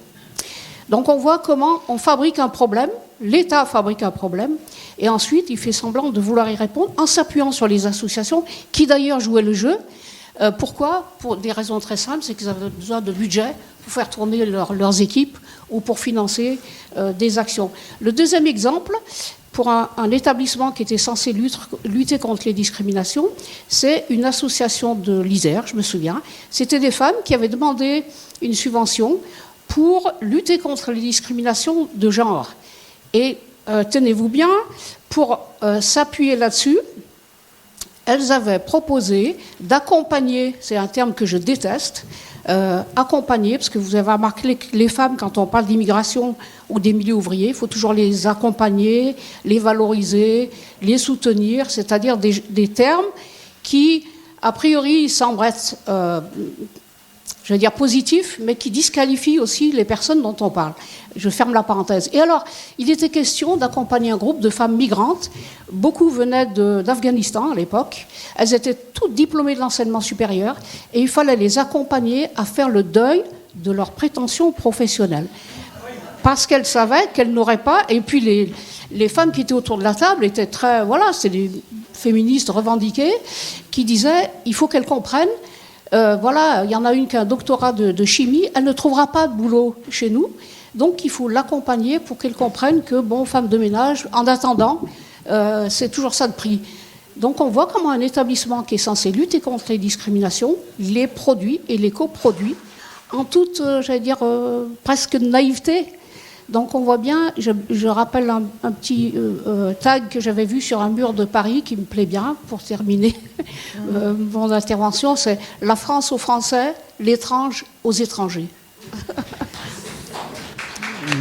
Donc on voit comment on fabrique un problème, l'État fabrique un problème, et ensuite il fait semblant de vouloir y répondre en s'appuyant sur les associations, qui d'ailleurs jouaient le jeu. Pourquoi? Pour des raisons très simples, c'est qu'ils avaient besoin de budget pour faire tourner leurs équipes ou pour financer des actions. Le deuxième exemple, pour un établissement qui était censé lutter contre les discriminations, c'est une association de l'Isère, je me souviens. C'était des femmes qui avaient demandé une subvention pour lutter contre les discriminations de genre. Et tenez-vous bien, pour s'appuyer là-dessus, elles avaient proposé d'accompagner, c'est un terme que je déteste, accompagner, parce que vous avez remarqué que les femmes, quand on parle d'immigration ou des milieux ouvriers, il faut toujours les accompagner, les valoriser, les soutenir, c'est-à-dire des termes qui, a priori, semblent être, je vais dire positifs, mais qui disqualifient aussi les personnes dont on parle. Je ferme la parenthèse. Et alors, il était question d'accompagner un groupe de femmes migrantes. Beaucoup venaient d'Afghanistan à l'époque. Elles étaient toutes diplômées de l'enseignement supérieur et il fallait les accompagner à faire le deuil de leurs prétentions professionnelles. Parce qu'elles savaient qu'elles n'auraient pas... Et puis les femmes qui étaient autour de la table étaient très... Voilà, c'est des féministes revendiquées qui disaient il faut qu'elles comprennent. Voilà, il y en a une qui a un doctorat de chimie, elle ne trouvera pas de boulot chez nous, donc il faut l'accompagner pour qu'elle comprenne que, bon, femme de ménage, en attendant, c'est toujours ça de prix. Donc on voit comment un établissement qui est censé lutter contre les discriminations, les produit et les coproduit en toute, j'allais dire, presque naïveté. Donc on voit bien, je rappelle un petit tag que j'avais vu sur un mur de Paris qui me plaît bien pour terminer mon intervention, c'est « La France aux Français, l'étrange aux étrangers ».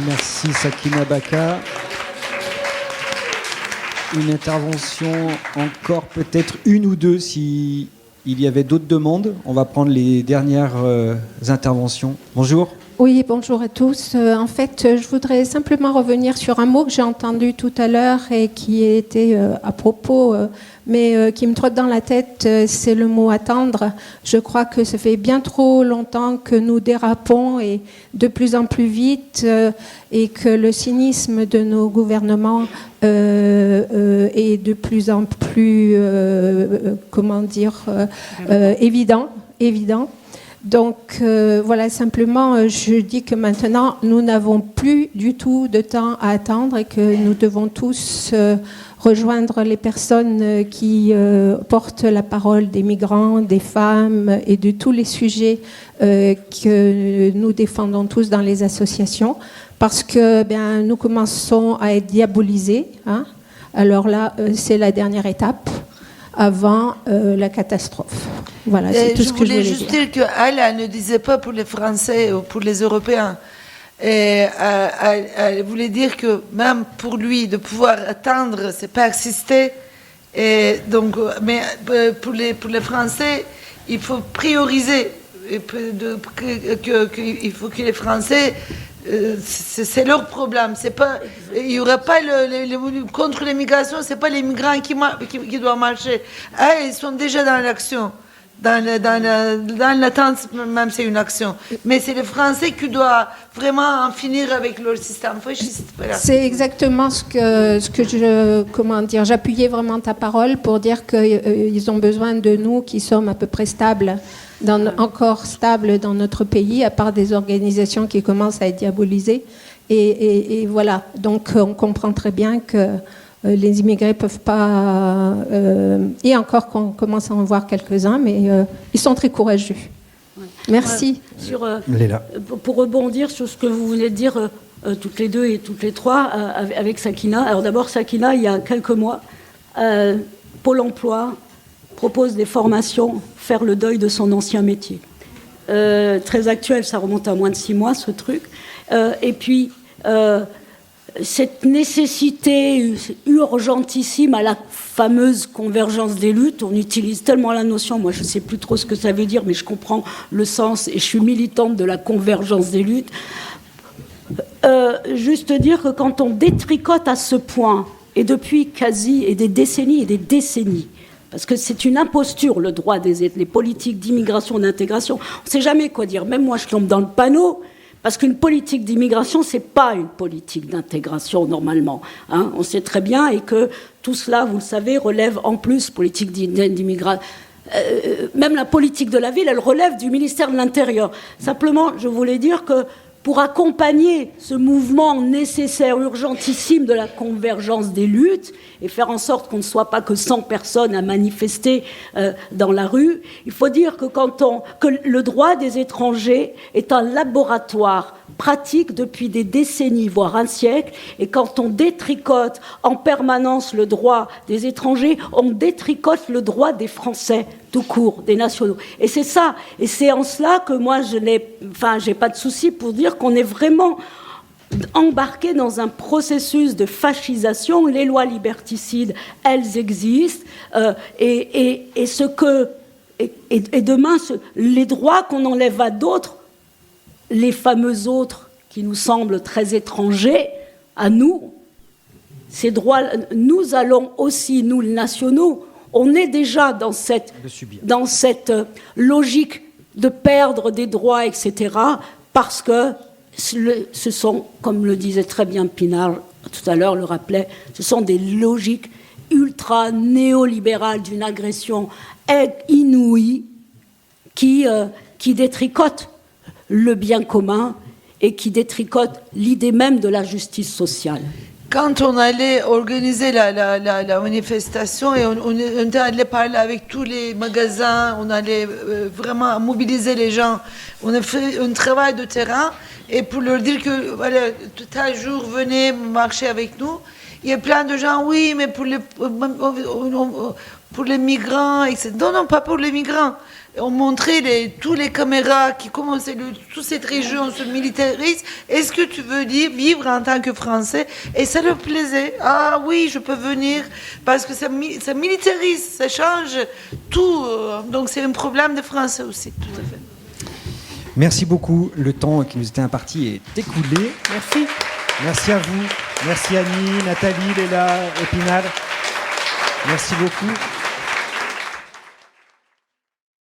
Merci Sakina Baka. Une intervention encore, peut-être une ou deux si il y avait d'autres demandes. On va prendre les dernières interventions. Bonjour. Oui, bonjour à tous. En fait, je voudrais simplement revenir sur un mot que j'ai entendu tout à l'heure et qui était à propos, mais qui me trotte dans la tête, c'est le mot attendre. Je crois que ça fait bien trop longtemps que nous dérapons et de plus en plus vite et que le cynisme de nos gouvernements est de plus en plus, évident. Donc voilà, simplement, je dis que maintenant, nous n'avons plus du tout de temps à attendre et que nous devons tous rejoindre les personnes qui portent la parole des migrants, des femmes et de tous les sujets que nous défendons tous dans les associations, parce que nous commençons à être diabolisés. Hein. Alors là, c'est la dernière étape avant la catastrophe. Voilà, c'est tout ce que je voulais juste dire qu'elle ne disait pas pour les Français ou pour les Européens. Et elle voulait dire que même pour lui, de pouvoir attendre, c'est pas exister. Et donc, mais pour les Français, il faut prioriser. Il faut que les Français, c'est leur problème. C'est pas, il y aura pas contre l'immigration. C'est pas les migrants qui doivent marcher. Ils sont déjà dans l'action. Dans l'attente, même c'est une action. Mais c'est les Français qui doivent vraiment en finir avec leur système fasciste. Voilà. C'est exactement ce que j'appuyais vraiment ta parole pour dire qu'ils ont besoin de nous qui sommes à peu près encore stables dans notre pays, à part des organisations qui commencent à être diabolisées. Et voilà, donc on comprend très bien que les immigrés peuvent pas, et encore qu'on commence à en voir quelques-uns, mais ils sont très courageux. Ouais. Merci. Pour rebondir sur ce que vous venez de dire toutes les deux et toutes les trois avec Sakina. Alors d'abord, Sakina, il y a quelques mois, Pôle emploi propose des formations, faire le deuil de son ancien métier. Très actuel, ça remonte à moins de 6 mois, ce truc. Et puis... cette nécessité urgentissime à la fameuse convergence des luttes, on utilise tellement la notion, moi je ne sais plus trop ce que ça veut dire, mais je comprends le sens et je suis militante de la convergence des luttes. Juste dire que quand on détricote à ce point, et depuis des décennies, parce que c'est une imposture, le droit les politiques d'immigration, d'intégration, on ne sait jamais quoi dire, même moi je tombe dans le panneau. Parce qu'une politique d'immigration, ce n'est pas une politique d'intégration, normalement. Hein. On sait très bien, et que tout cela, vous le savez, relève en plus, politique d'immigration. Même la politique de la ville, elle relève du ministère de l'Intérieur. Simplement, je voulais dire que pour accompagner ce mouvement nécessaire, urgentissime de la convergence des luttes et faire en sorte qu'on ne soit pas que 100 personnes à manifester dans la rue, il faut dire que que le droit des étrangers est un laboratoire pratique depuis des décennies, voire un siècle, et quand on détricote en permanence le droit des étrangers, on détricote le droit des Français tout court, des nationaux. Et c'est ça, et c'est en cela que moi j'ai pas de souci pour dire qu'on est vraiment embarqué dans un processus de fascisation. Les lois liberticides, elles existent, et demain, les droits qu'on enlève à d'autres, les fameux autres qui nous semblent très étrangers à nous, ces droits, nous allons aussi, nous les nationaux, on est déjà dans cette logique de perdre des droits, etc., parce que ce sont, comme le disait très bien Pinard tout à l'heure, le rappelait, ce sont des logiques ultra-néolibérales d'une agression inouïe qui détricotent le bien commun et qui détricote l'idée même de la justice sociale. Quand on allait organiser la manifestation et on allait parler avec tous les magasins, on allait vraiment mobiliser les gens, on a fait un travail de terrain et pour leur dire que voilà, tel jour venez marcher avec nous. Il y a plein de gens, oui, mais pour les migrants, etc. Non, pas pour les migrants. On montrait tous les caméras qui commençaient, toute cette région se militarise. Est-ce que tu veux dire vivre en tant que Français? Et ça leur plaisait. Ah oui, je peux venir parce que ça militarise, ça change tout. Donc c'est un problème de Français aussi, tout à fait. Merci beaucoup. Le temps qui nous était imparti est écoulé. Merci. Merci à vous. Merci Annie, Nathalie, Léla, Épinal. Merci beaucoup.